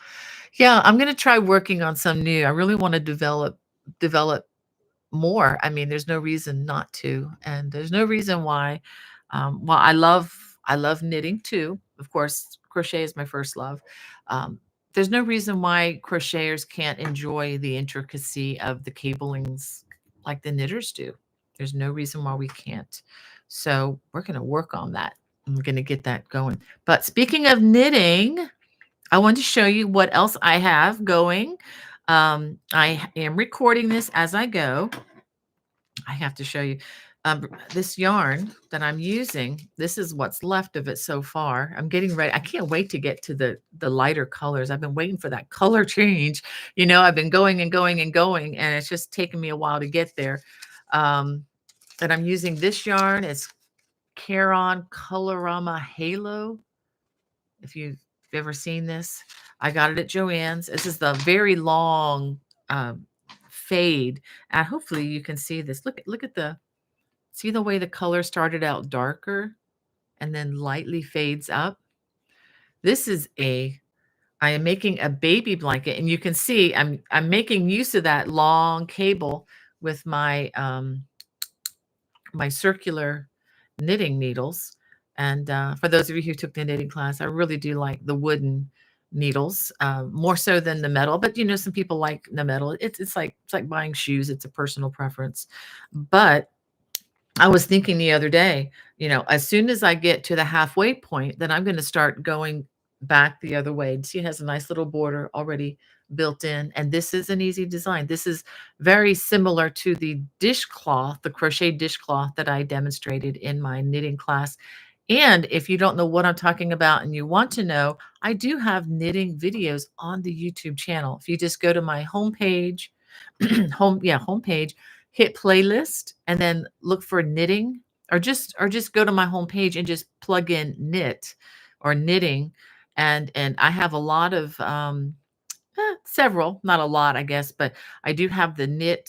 Yeah, I'm gonna try working on some new. I really want to develop more. I mean, there's no reason not to, and there's no reason why. Well, I love knitting too. Of course, crochet is my first love. Um, there's no reason why crocheters can't enjoy the intricacy of the cablings like the knitters do. There's no reason why we can't. So we're going to work on that. I'm going to get that going. But speaking of knitting, I want to show you what else I have going. I am recording this as I go. I have to show you this yarn that I'm using. This is what's left of it so far. I'm getting ready. I can't wait to get to the lighter colors. I've been waiting for that color change. I've been going and going and going, and it's just taken me a while to get there. And I'm using this yarn. It's Caron Colorama Halo. If you've ever seen this, I got it at Joann's. This is the very long fade, and hopefully you can see this. Look at see the way the color started out darker and then lightly fades up. This is I am making a baby blanket, and you can see I'm making use of that long cable with my circular knitting needles. And for those of you who took the knitting class, I really do like the wooden needles more so than the metal. But some people like the metal. It's like buying shoes. It's a personal preference. But I was thinking the other day, as soon as I get to the halfway point, then I'm going to start going back the other way. See, it has a nice little border already built in. And this is an easy design. This is very similar to the dishcloth, the crochet dishcloth that I demonstrated in my knitting class. And if you don't know what I'm talking about and you want to know, I do have knitting videos on the YouTube channel. If you just go to my homepage, homepage, hit playlist, and then look for knitting, or just go to my homepage and just plug in knit or knitting, And I have a lot of several, not a lot, I guess, but I do have the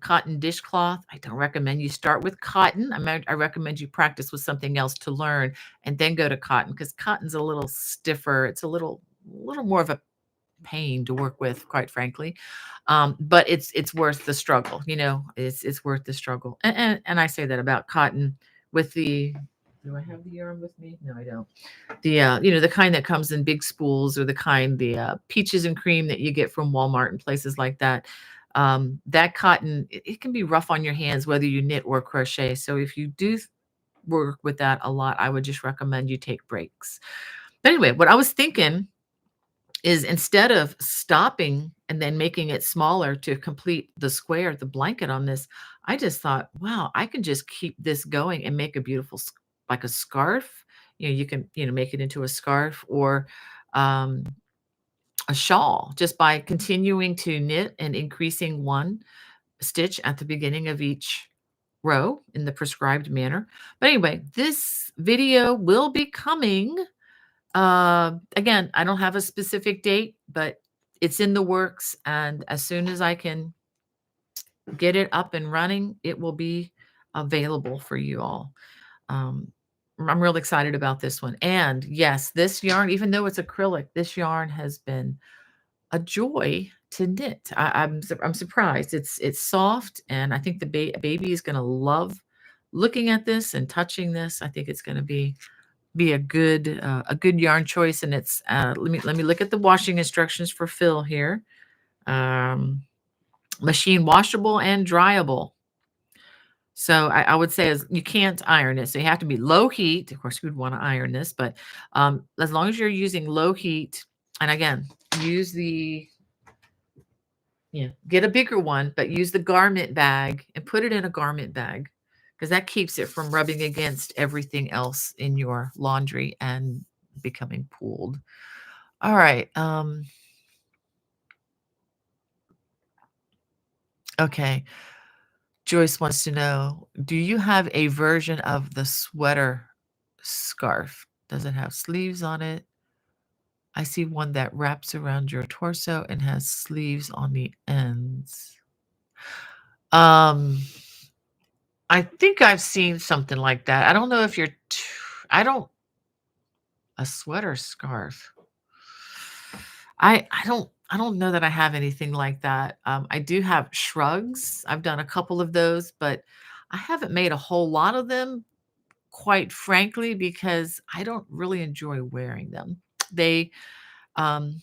cotton dishcloth. I don't recommend you start with cotton. I recommend you practice with something else to learn and then go to cotton, because cotton's a little stiffer. It's a little more of a pain to work with, quite frankly. But it's worth the struggle. It's worth the struggle. And I say that about cotton with the. Do I have the yarn with me? No, I don't. The kind that comes in big spools, or the peaches and cream that you get from Walmart and places like that. That cotton, it can be rough on your hands whether you knit or crochet. So if you do work with that a lot, I would just recommend you take breaks. But anyway, what I was thinking is, instead of stopping and then making it smaller to complete the blanket on this, I just thought, wow, I can just keep this going and make a beautiful, like a scarf. You can, make it into a scarf, or um, a shawl, just by continuing to knit and increasing one stitch at the beginning of each row in the prescribed manner. But anyway, this video will be coming. Again, I don't have a specific date, but it's in the works. And as soon as I can get it up and running, it will be available for you all. Um, I'm real excited about this one. And yes, this yarn, even though it's acrylic, this yarn has been a joy to knit. I'm surprised. It's soft, and I think the baby is going to love looking at this and touching this. I think it's going to be a good yarn choice. And it's let me look at the washing instructions for Phil here. Machine washable and dryable. So I would say, as you can't iron it, so you have to be low heat. Of course, we would want to iron this, but as long as you're using low heat, and again, use get a bigger one, but use the garment bag and put it in a garment bag, because that keeps it from rubbing against everything else in your laundry and becoming pooled. All right. Okay. Joyce wants to know, do you have a version of the sweater scarf? Does it have sleeves on it? I see one that wraps around your torso and has sleeves on the ends. Um, I think I've seen something like that. I don't know if I don't a sweater scarf. I don't know that I have anything like that. I do have shrugs. I've done a couple of those, but I haven't made a whole lot of them, quite frankly, because I don't really enjoy wearing them. They um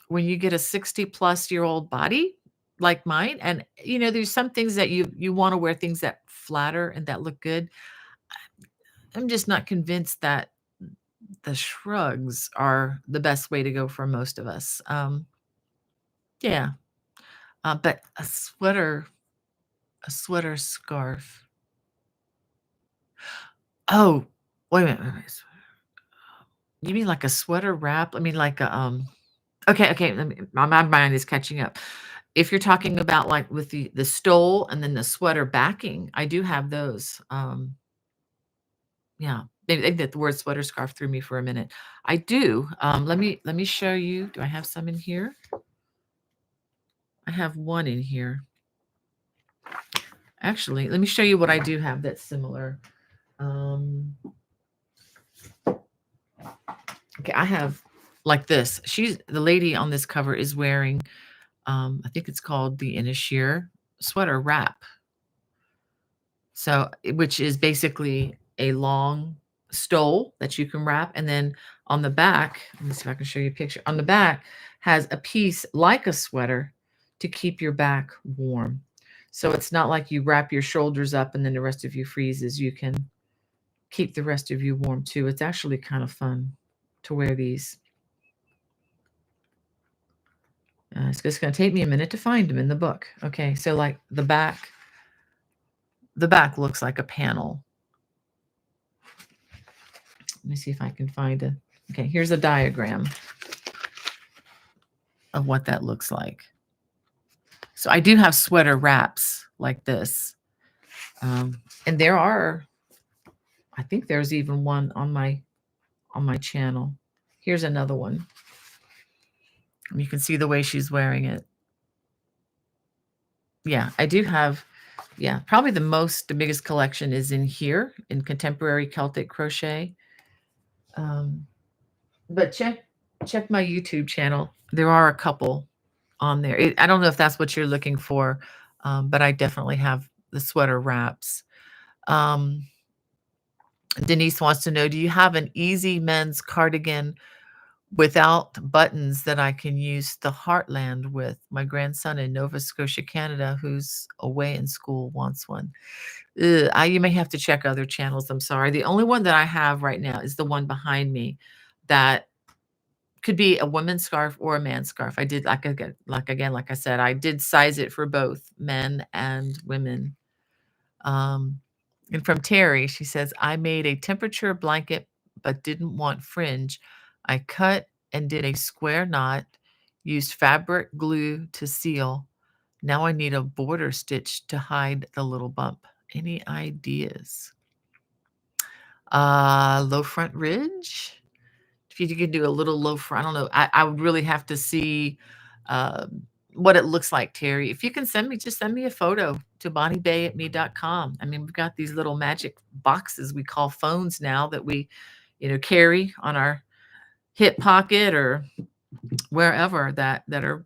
when you get a 60-plus-year-old body like mine, and there's some things that you want to wear, things that flatter and that look good. I'm just not convinced that the shrugs are the best way to go for most of us. Yeah, but a sweater scarf. Oh, wait a minute. Wait a minute. You mean like a sweater wrap? I mean, like okay, okay. My mind is catching up. If you're talking about, like, with the stole and then the sweater backing, I do have those. Yeah, maybe that the word sweater scarf threw me for a minute. I do. Let me show you. Do I have some in here? I have one in here. Actually, let me show you what I do have that's similar. Okay, I have like this. The lady on this cover is wearing, I think it's called the Inisheer sweater wrap. So, which is basically a long stole that you can wrap, and then on the back, let me see if I can show you a picture. On the back has a piece like a sweater to keep your back warm. So it's not like you wrap your shoulders up and then the rest of you freezes. You can keep the rest of you warm too. It's actually kind of fun to wear these. It's just going to take me a minute to find them in the book. Okay, so like the back looks like a panel. Let me see if I can find it. Okay, here's a diagram of what that looks like. So I do have sweater wraps like this. And I think there's even one on my channel. Here's another one. You can see the way she's wearing it. Yeah, I do have, yeah, probably the biggest collection is in here in contemporary Celtic crochet. Um, but check my YouTube channel. There are a couple on there. I don't know if that's what you're looking for, but I definitely have the sweater wraps. Um, Denise wants to know, do you have an easy men's cardigan without buttons that I can use the Heartland with? My grandson in Nova Scotia, Canada, who's away in school, wants one. You may have to check other channels. I'm sorry. The only one that I have right now is the one behind me that could be a women's scarf or a man's scarf. I did like I said, I did size it for both men and women. Um, and from Terry, she says, I made a temperature blanket but didn't want fringe. I cut and did a square knot, used fabric glue to seal. Now I need a border stitch to hide the little bump. Any ideas? Low front ridge. If you could do a little low front, I don't know. I would really have to see what it looks like, Terry. If you can just send me a photo to bonniebay@me.com. I mean, we've got these little magic boxes we call phones now that we, carry on our hip pocket or wherever that are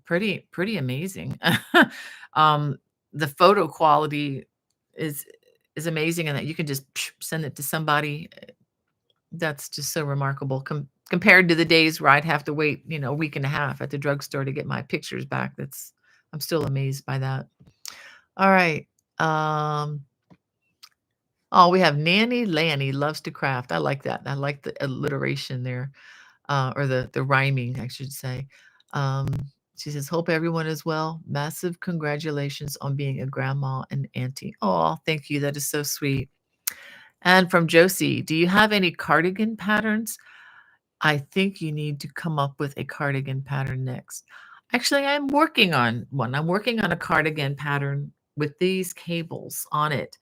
pretty amazing. um, the photo quality is is amazing, and that you can just send it to somebody. That's just so remarkable compared to the days where I'd have to wait, a week and a half at the drugstore to get my pictures back. I'm still amazed by that. All right. Um, oh, we have Nanny Lanny loves to craft. I like that. I like the alliteration there, or the rhyming, I should say. Um, she says, "Hope everyone is well. Massive congratulations on being a grandma and auntie." Oh, thank you. That is so sweet. And from Josie, do you have any cardigan patterns? I think you need to come up with a cardigan pattern next. Actually, I'm working on one. I'm working on a cardigan pattern with these cables on it.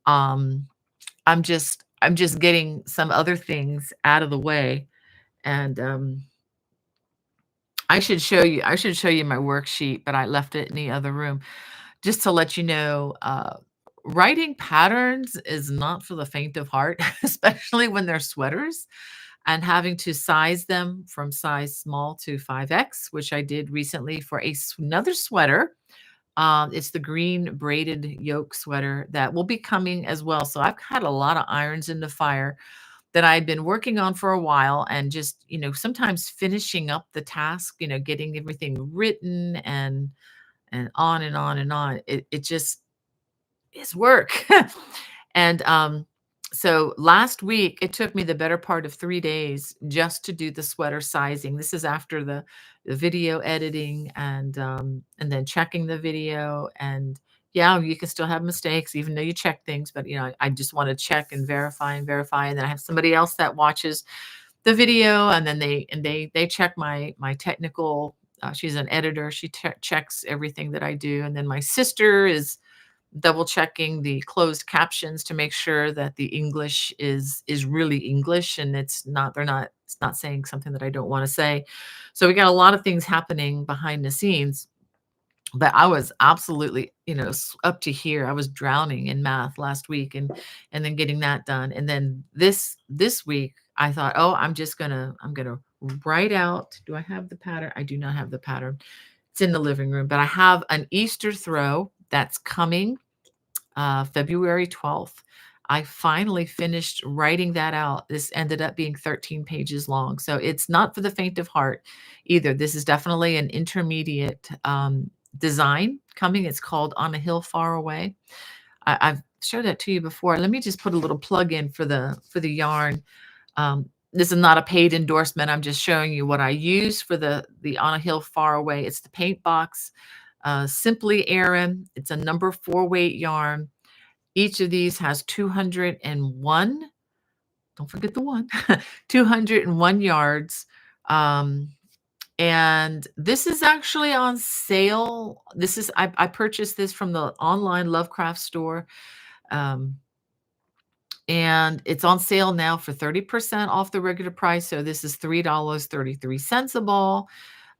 Um, I'm just getting some other things out of the way, and I should show you my worksheet, but I left it in the other room just to let you know. Writing patterns is not for the faint of heart, especially when they're sweaters and having to size them from size small to 5X, which I did recently for another sweater. It's the green braided yoke sweater that will be coming as well. So I've had a lot of irons in the fire that I'd been working on for a while, and just, sometimes finishing up the task, getting everything written and on and on and on. It just is work. And so last week, it took me the better part of 3 days just to do the sweater sizing. This is after the video editing and then checking the video. And yeah, you can still have mistakes even though you check things, but I just want to check and verify and verify. And then I have somebody else that watches the video, and then they check my technical. She's an editor. She checks everything that I do, and then my sister is double checking the closed captions to make sure that the English is really English, and it's not saying something that I don't want to say. So we got a lot of things happening behind the scenes, but I was absolutely, up to here. I was drowning in math last week, and then getting that done. And then this week I thought, "Oh, I'm going to write out. Do I have the pattern? I do not have the pattern. It's in the living room, but I have an Easter throw that's coming February 12th. I finally finished writing that out. This ended up being 13 pages long. So it's not for the faint of heart either. This is definitely an intermediate design coming. It's called On a Hill Far Away. I've showed that to you before. Let me just put a little plug in for the yarn. This is not a paid endorsement. I'm just showing you what I use for the On a Hill Far Away. It's the paint box, Simply Aran. It's a number 4 weight yarn. Each of these has 201, don't forget the one, 201 yards. And this is actually on sale. I purchased this from the online Lovecraft store. Um, and it's on sale now for 30% off the regular price. So this is $3.33 a ball.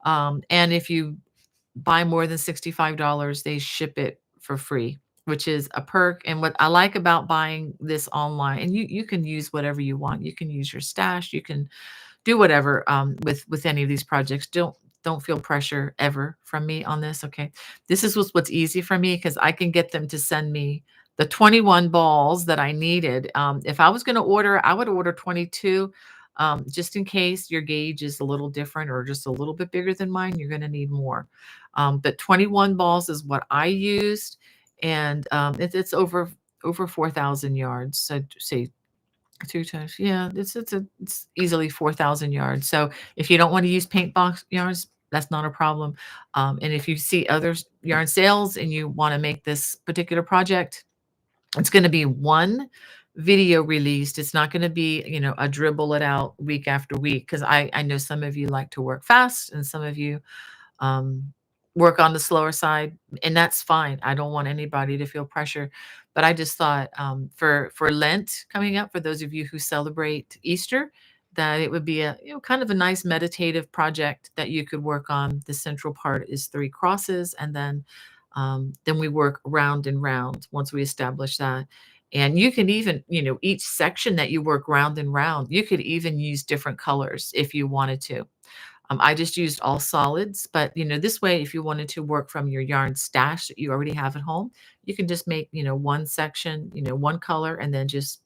And if you buy more than $65, they ship it for free, which is a perk. And what I like about buying this online, and you can use whatever you want. You can use your stash. You can do whatever with any of these projects. Don't feel pressure ever from me on this. Okay, this is what's easy for me because I can get them to send me the 21 balls that I needed. If I was going to order, I would order 22. Just in case your gauge is a little different or just a little bit bigger than mine, you're going to need more. But 21 balls is what I used, and it's over 4,000 yards. So say 2 times, yeah, it's easily 4,000 yards. So if you don't want to use paint box yarns, that's not a problem. And if you see other yarn sales and you want to make this particular project, it's going to be one video released. It's not going to be, a dribble it out week after week because I know some of you like to work fast and some of you um, work on the slower side, and that's fine. I don't want anybody to feel pressure, but I just thought for Lent coming up, for those of you who celebrate Easter, that it would be a kind of a nice meditative project that you could work on. The central part is three crosses, and then we work round and round once we establish that. And you can even, each section that you work round and round, you could even use different colors if you wanted to. I just used all solids, but this way, if you wanted to work from your yarn stash that you already have at home, you can just make one section, one color, and then just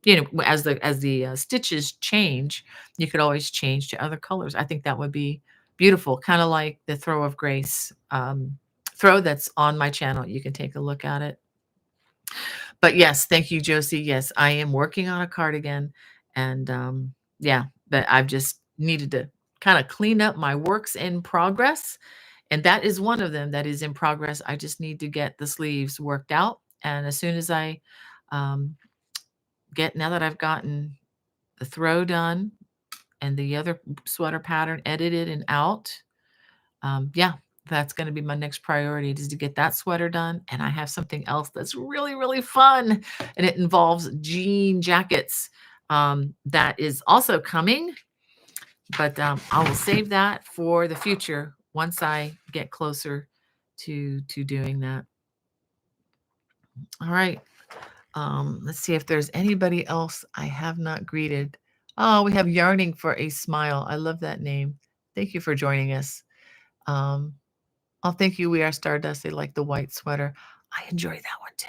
as the stitches change, you could always change to other colors. I think that would be beautiful, kind of like the Throw of Grace throw that's on my channel. You can take a look at it. But yes, thank you, Josie. Yes, I am working on a cardigan, and yeah, but I've just needed to kind of clean up my works in progress, and that is one of them that is in progress. I just need to get the sleeves worked out, and as soon as I um, get now that I've gotten the throw done and the other sweater pattern edited and out, yeah, that's going to be my next priority is to get that sweater done. And I have something else that's really, really fun, and it involves jean jackets. That is also coming, but I will save that for the future once I get closer to doing that. All right. Let's see if there's anybody else I have not greeted. Oh, we have Yarning for a Smile. I love that name. Thank you for joining us. Um, Oh, thank you. We are Stardust. They like the white sweater. I enjoy that one too.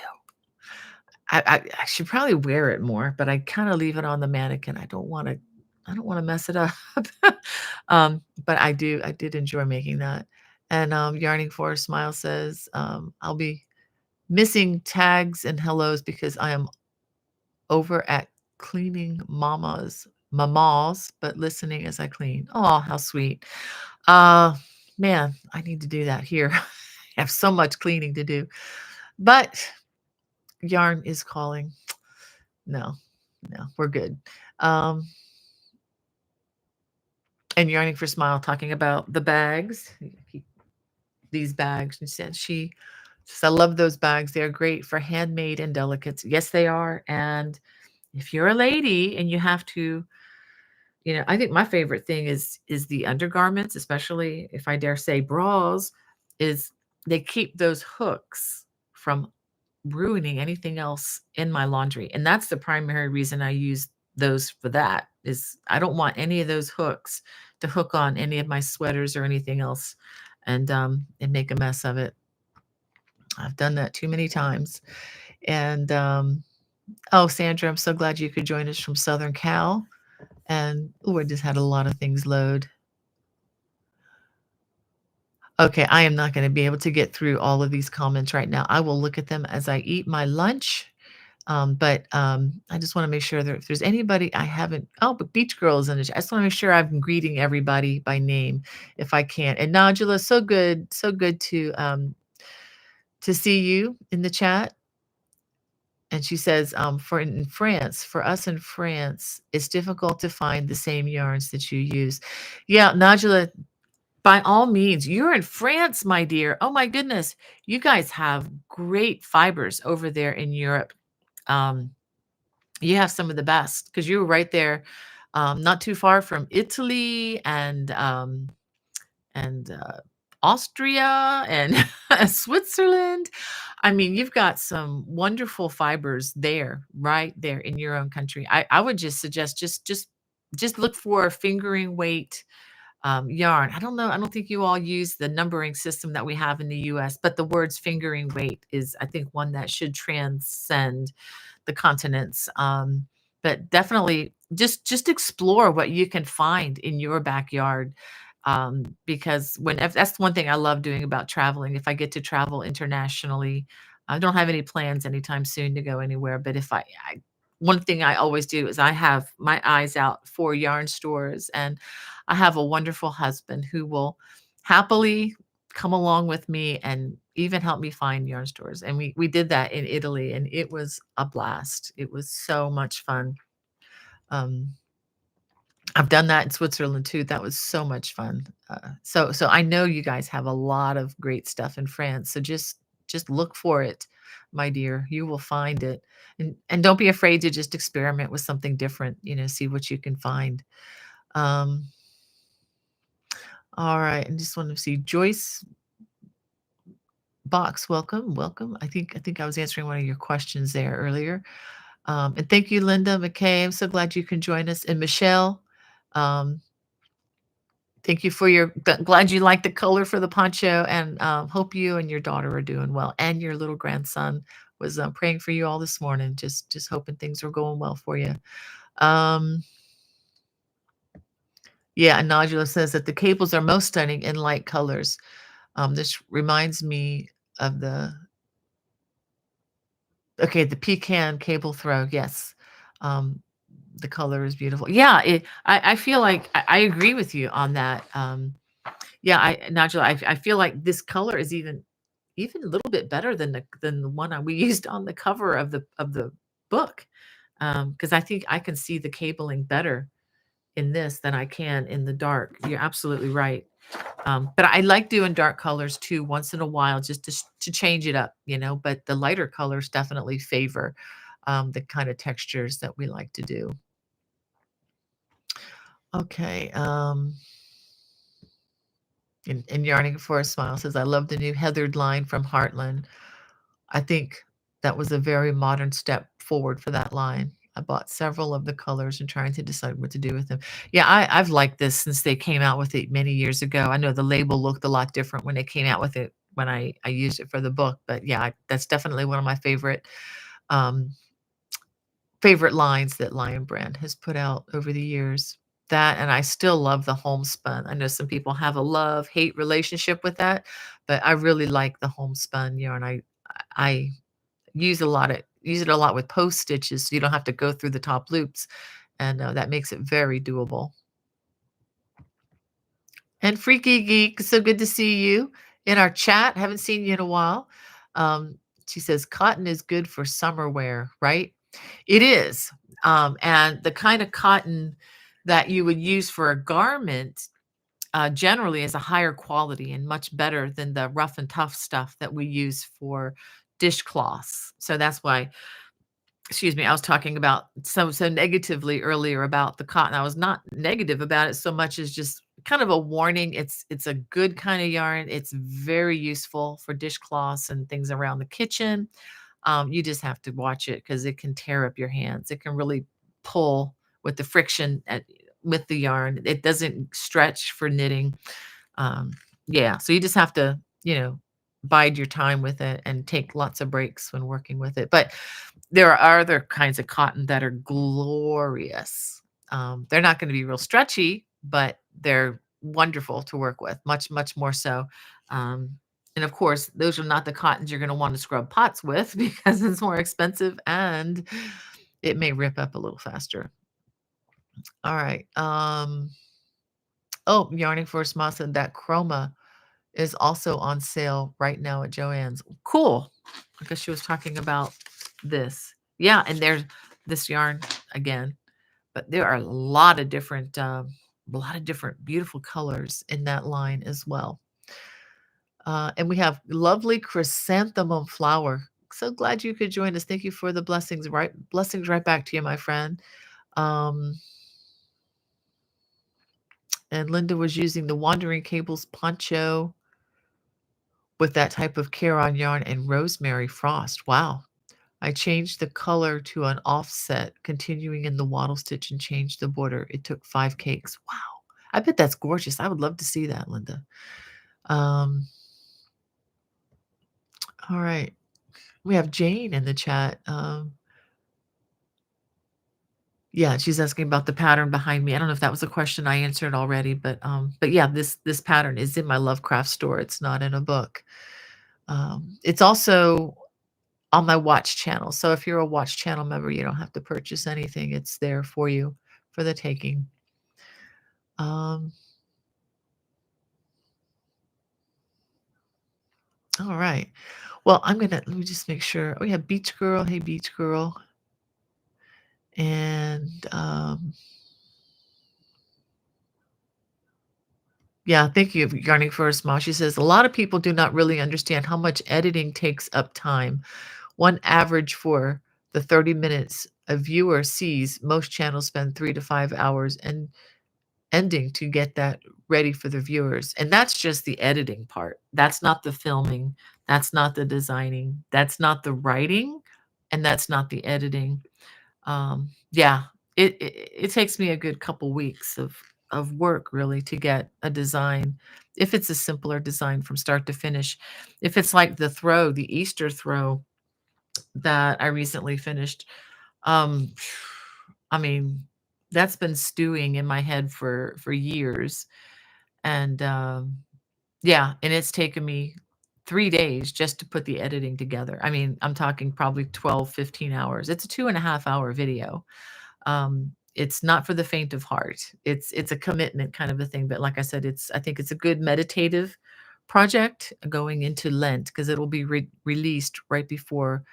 I should probably wear it more, but I kind of leave it on the mannequin. I don't want to mess it up. But I did enjoy making that. And Yarning for a Smile says, I'll be missing tags and hellos because I am over at cleaning mamas, but listening as I clean. Oh, how sweet. Uh Man, I need to do that here. I have so much cleaning to do. But yarn is calling. No, no, we're good. Um, and Yarning for Smile talking about the bags. These bags. And said she says, I love those bags. They're great for handmade and delicates. Yes, they are. And if you're a lady and you have to, I think my favorite thing is the undergarments, especially if I dare say bras, is they keep those hooks from ruining anything else in my laundry. And that's the primary reason I use those for that is I don't want any of those hooks to hook on any of my sweaters or anything else and make a mess of it. I've done that too many times. And oh, Sandra, I'm so glad you could join us from Southern Cal. And oh, I just had a lot of things load. Okay, I am not going to be able to get through all of these comments right now. I will look at them as I eat my lunch. But I just want to make sure that if there's anybody I haven't, oh, but Beach Girls in the chat. I just want to make sure I'm greeting everybody by name if I can. And Najula, so good to see you in the chat. And she says, for us in France, it's difficult to find the same yarns that you use. Yeah, Najula, by all means, you're in France, my dear. Oh my goodness. You guys have great fibers over there in Europe. Um, You have some of the best because you were right there, not too far from Italy and Austria and Switzerland. I mean, you've got some wonderful fibers there, right there in your own country. I would just suggest just look for fingering weight yarn. I don't know. I don't think you all use the numbering system that we have in the US, but the words fingering weight is, I think, one that should transcend the continents. But definitely just explore what you can find in your backyard. Because if that's one thing I love doing about traveling. If I get to travel internationally, I don't have any plans anytime soon to go anywhere. But if I one thing I always do is I have my eyes out for yarn stores, and I have a wonderful husband who will happily come along with me and even help me find yarn stores. And we did that in Italy, and it was a blast. It was so much fun. Um, I've done that in Switzerland too. That was so much fun. So I know you guys have a lot of great stuff in France. So just look for it, my dear. You will find it. And don't be afraid to just experiment with something different, see what you can find. Um, all right. And just want to see Joyce Box. Welcome, welcome. I think I was answering one of your questions there earlier. And thank you, Linda McKay. I'm so glad you can join us. And Michelle, um, thank you for glad you like the color for the poncho, and hope you and your daughter are doing well. And your little grandson was praying for you all this morning. Just hoping things are going well for you. Um, yeah, and Nodula says that the cables are most stunning in light colors. This reminds me of the pecan cable throw. Yes. Um, the color is beautiful. Yeah, I feel like I agree with you on that. Yeah, Nigel, I feel like this color is even a little bit better than the one we used on the cover of the book. Because I think I can see the cabling better in this than I can in the dark. You're absolutely right. But I like doing dark colors too once in a while, just to change it up. But the lighter colors definitely favor the kind of textures that we like to do. Okay. And Yarning for a Smile says, I love the new heathered line from Heartland. I think that was a very modern step forward for that line. I bought several of the colors and trying to decide what to do with them. Yeah, I've liked this since they came out with it many years ago. I know the label looked a lot different when they came out with it when I used it for the book, but yeah, that's definitely one of my um, favorite lines that Lion Brand has put out over the years. That, and I still love the homespun. I know some people have a love-hate relationship with that, but I really like the homespun yarn. I use it a lot with post stitches, so you don't have to go through the top loops, and that makes it very doable. And Freaky Geek, so good to see you in our chat. Haven't seen you in a while. Um, she says cotton is good for summer wear, right? It is. And the kind of cotton that you would use for a garment generally is a higher quality and much better than the rough and tough stuff that we use for dishcloths. So that's why, excuse me, I was talking about so negatively earlier about the cotton. I was not negative about it so much as just kind of a warning. It's a good kind of yarn. It's very useful for dishcloths and things around the kitchen. You just have to watch it because it can tear up your hands. It can really pull with the friction with the yarn. It doesn't stretch for knitting. Um, yeah, so you just have to, bide your time with it and take lots of breaks when working with it. But there are other kinds of cotton that are glorious. They're not going to be real stretchy, but they're wonderful to work with, much, much more so. Um, and of course, those are not the cottons you're going to want to scrub pots with because it's more expensive and it may rip up a little faster. All right. Oh, Yarning for a Smile said that chroma is also on sale right now at Joann's. Cool. Because she was talking about this. Yeah, and there's this yarn again, but there are a lot of different beautiful colors in that line as well. And we have lovely chrysanthemum flower. So glad you could join us. Thank you for the blessings right back to you, my friend. Um, and Linda was using the Wandering Cables poncho with that type of Caron yarn and rosemary frost. Wow. I changed the color to an offset, continuing in the wattle stitch and changed the border. It took 5 cakes. Wow. I bet that's gorgeous. I would love to see that, Linda. Um, all right. We have Jane in the chat. Yeah, she's asking about the pattern behind me. I don't know if that was a question I answered already, but yeah, this pattern is in my Lovecraft store. It's not in a book. It's also on my watch channel. So if you're a watch channel member, you don't have to purchase anything. It's there for you for the taking. Um, all right. Well, let me just make sure. Oh yeah, Beach Girl. Hey, Beach Girl. And yeah, thank you, Yarning for a Smile. She says a lot of people do not really understand how much editing takes up time. One average for the 30 minutes a viewer sees, most channels spend 3 to 5 hours and ending to get that ready for the viewers. And that's just the editing part. That's not the filming. That's not the designing. That's not the writing. And that's not the editing. Yeah, it takes me a good couple weeks of work really to get a design. If it's a simpler design from start to finish. If it's like the Easter throw that I recently finished, um, I mean, that's been stewing in my head for years, and, yeah, and it's taken me 3 days just to put the editing together. I mean, I'm talking probably 12, 15 hours. It's a 2.5-hour video. It's not for the faint of heart. It's a commitment kind of a thing, but like I said, I think it's a good meditative project going into Lent because it'll be released right before,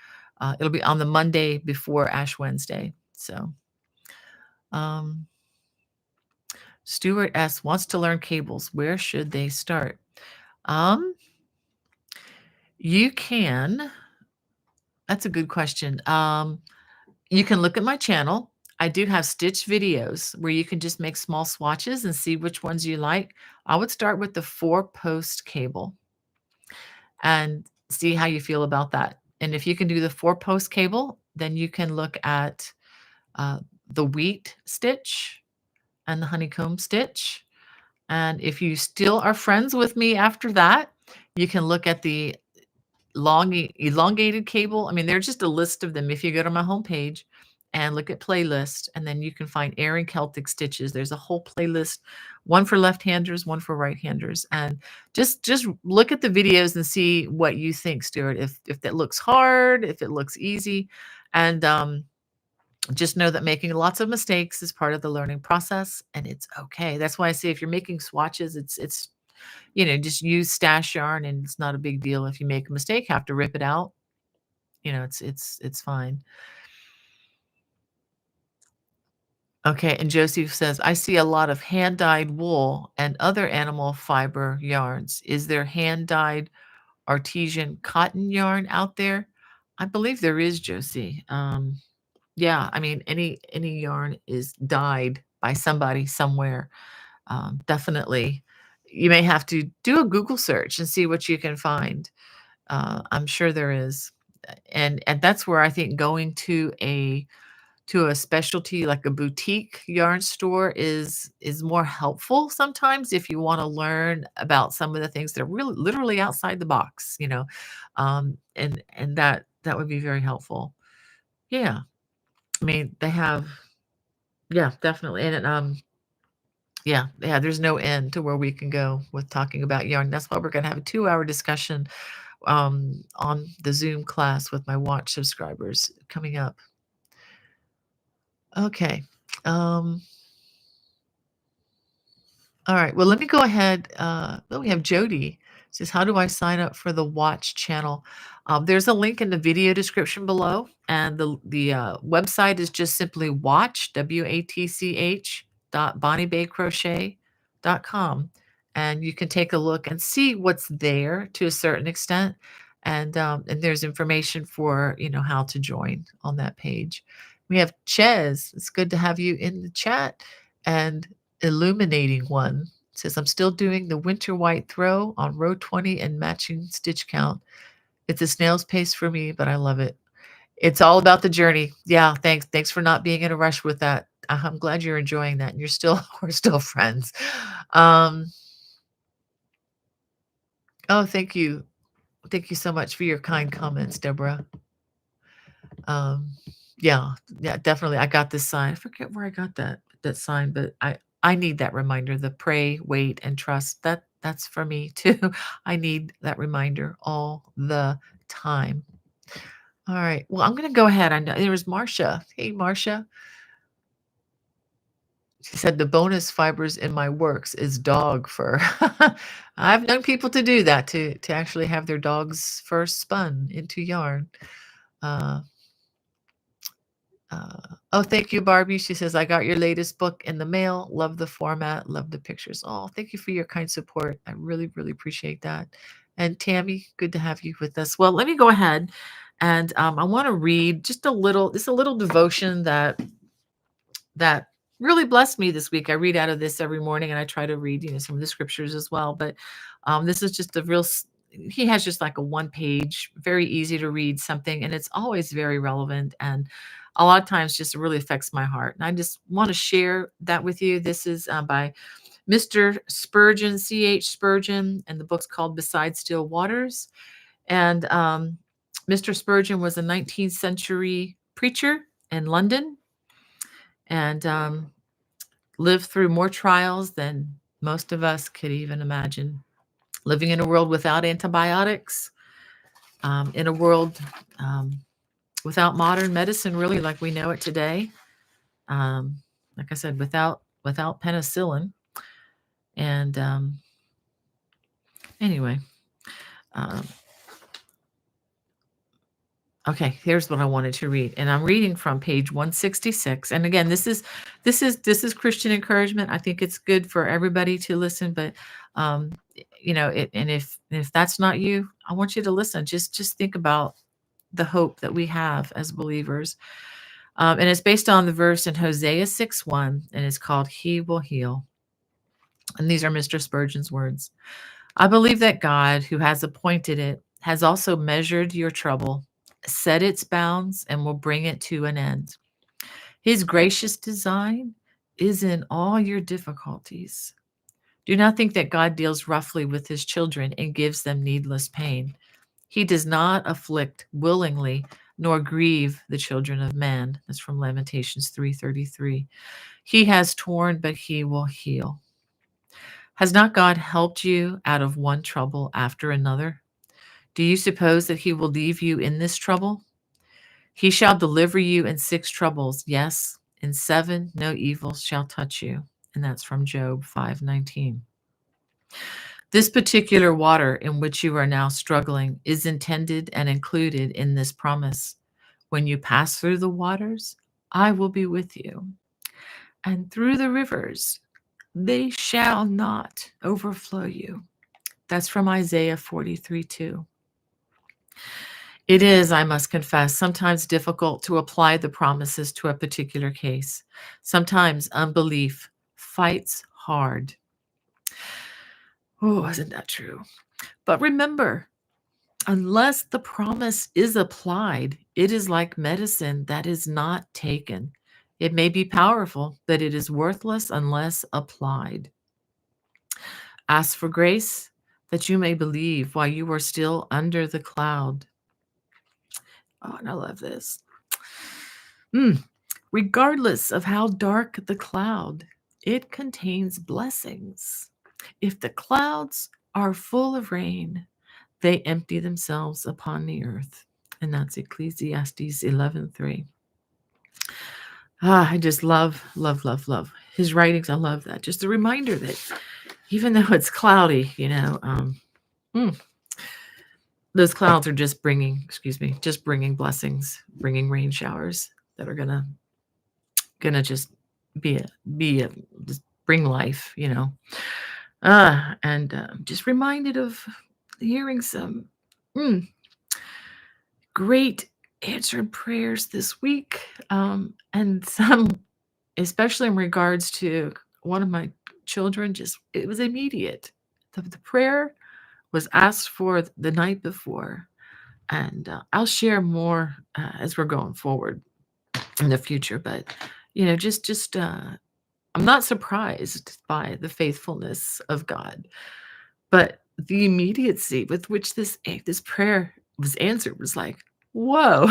it'll be on the Monday before Ash Wednesday. So, um, Stuart S wants to learn cables. Where should they start? Um, you can. That's a good question. You can look at my channel. I do have stitch videos where you can just make small swatches and see which ones you like. I would start with the 4-post cable and see how you feel about that. And if you can do the 4-post cable, then you can look at uh, the wheat stitch and the honeycomb stitch. And if you still are friends with me after that, you can look at the elongated cable. I mean, there's just a list of them. If you go to my homepage and look at playlist, and then you can find Erin Celtic stitches. There's a whole playlist, one for left-handers, one for right-handers, and just look at the videos and see what you think, Stuart. If that looks hard, if it looks easy, and just know that making lots of mistakes is part of the learning process, and it's okay. That's why I say if you're making swatches, it's just use stash yarn and it's not a big deal. If you make a mistake, have to rip it out. It's fine. Okay, and Joseph says, I see a lot of hand-dyed wool and other animal fiber yarns. Is there hand-dyed artesian cotton yarn out there? I believe there is, Josie. Yeah, I mean, any yarn is dyed by somebody somewhere. Definitely. You may have to do a Google search and see what you can find. I'm sure there is. And that's where I think going to a specialty like a boutique yarn store is more helpful sometimes if you want to learn about some of the things that are really literally outside the box. And that would be very helpful. Yeah. I mean, they have, yeah, definitely. Yeah, there's no end to where we can go with talking about yarn. That's why we're going to have a 2-hour discussion on the Zoom class with my watch subscribers coming up. Okay. Um, all right. Well, let me go ahead. We have Jody says, how do I sign up for the watch channel? There's a link in the video description below, and the website is just simply watch .bonniebaycrochet.com, and you can take a look and see what's there to a certain extent. And there's information for, how to join on that page. We have Ches. It's good to have you in the chat. And Illuminating One says, I'm still doing the winter white throw on row 20 and matching stitch count. It's a snail's pace for me, but I love it. It's all about the journey. Yeah, thanks. Thanks for not being in a rush with that. I'm glad you're enjoying that and you're still we're still friends. Um, oh, thank you. Thank you so much for your kind comments, Deborah. Um, yeah, yeah, definitely. I got this sign. I forget where I got that sign, but I need that reminder. The pray, wait, and trust. That's for me too. I need that reminder all the time. All right. Well, I'm gonna go ahead. I know there was Marcia. Hey, Marcia. She said the bonus fibers in my works is dog fur. I've known people to do that to actually have their dog's fur spun into yarn. Uh, oh, thank you, Barbie. She says, I got your latest book in the mail. Love the format. Love the pictures. Oh, thank you for your kind support. I really, really appreciate that. And Tammy, good to have you with us. Well, let me go ahead and I want to read just a little. It's a little devotion that really blessed me this week. I read out of this every morning, and I try to read, some of the scriptures as well. But this is just a real. He has just like a one page, very easy to read something, and it's always very relevant. And a lot of times, just really affects my heart. And I just want to share that with you. This is by Mr. Spurgeon, C.H. Spurgeon, and the book's called Beside Still Waters. And Mr. Spurgeon was a 19th century preacher in London, and lived through more trials than most of us could even imagine. Living in a world without antibiotics, in a world without modern medicine, really like we know it today. Like I said, without penicillin. And anyway, um, okay, here's what I wanted to read, and I'm reading from page 166. And again, this is Christian encouragement. I think it's good for everybody to listen, but and if that's not you, I want you to listen. Just think about the hope that we have as believers, and it's based on the verse in Hosea 6:1, and it's called "He Will Heal." And these are Mr. Spurgeon's words. I believe that God, who has appointed it, has also measured your trouble, set its bounds, and will bring it to an end. His gracious design is in all your difficulties. Do not think that God deals roughly with his children and gives them needless pain. He does not afflict willingly nor grieve the children of man. That's from Lamentations 3:33. He has torn, but he will heal. Has not God helped you out of one trouble after another? Do you suppose that he will leave you in this trouble? He shall deliver you in 6 troubles. Yes, in 7 no evil shall touch you. And that's from Job 5:19. This particular water in which you are now struggling is intended and included in this promise. When you pass through the waters, I will be with you. And through the rivers, they shall not overflow you. That's from Isaiah 43:2. It is, I must confess, sometimes difficult to apply the promises to a particular case. Sometimes unbelief fights hard. Oh, isn't that true? But remember, unless the promise is applied, it is like medicine that is not taken. It may be powerful, but it is worthless unless applied. Ask for grace that you may believe while you are still under the cloud. Oh, and I love this. Regardless of how dark the cloud, it contains blessings. If the clouds are full of rain, they empty themselves upon the earth. And that's Ecclesiastes 11:3. I just love, love, love, love his writings. I love that. Just a reminder that even though it's cloudy, those clouds are just bringing blessings, bringing rain showers that are gonna just just bring life, and just reminded of hearing some great answered prayers this week, and some, especially in regards to one of my children, just it was immediate. The prayer was asked for the night before, and I'll share more as we're going forward in the future. But just I'm not surprised by the faithfulness of God, but the immediacy with which this prayer was answered was like, "Whoa."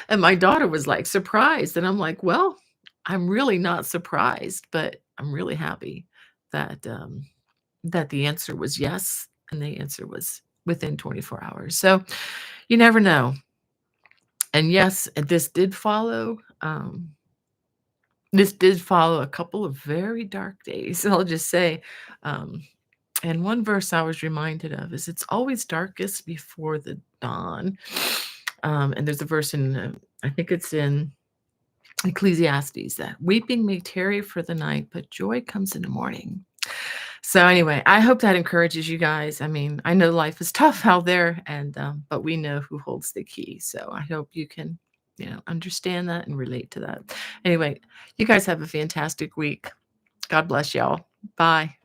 And my daughter was, like, surprised, and I'm like, "Well, I'm really not surprised, but I'm really happy that, that the answer was yes, and the answer was within 24 hours." So, you never know. And yes, this did follow a couple of very dark days, I'll just say, um and one verse I was reminded of is it's always darkest before the dawn. And there's a verse in, I think it's in Ecclesiastes, that weeping may tarry for the night, but joy comes in the morning. So anyway, I hope that encourages you guys. I mean, I know life is tough out there, and but we know who holds the key. So I hope you can, understand that and relate to that. Anyway, you guys have a fantastic week. God bless y'all. Bye.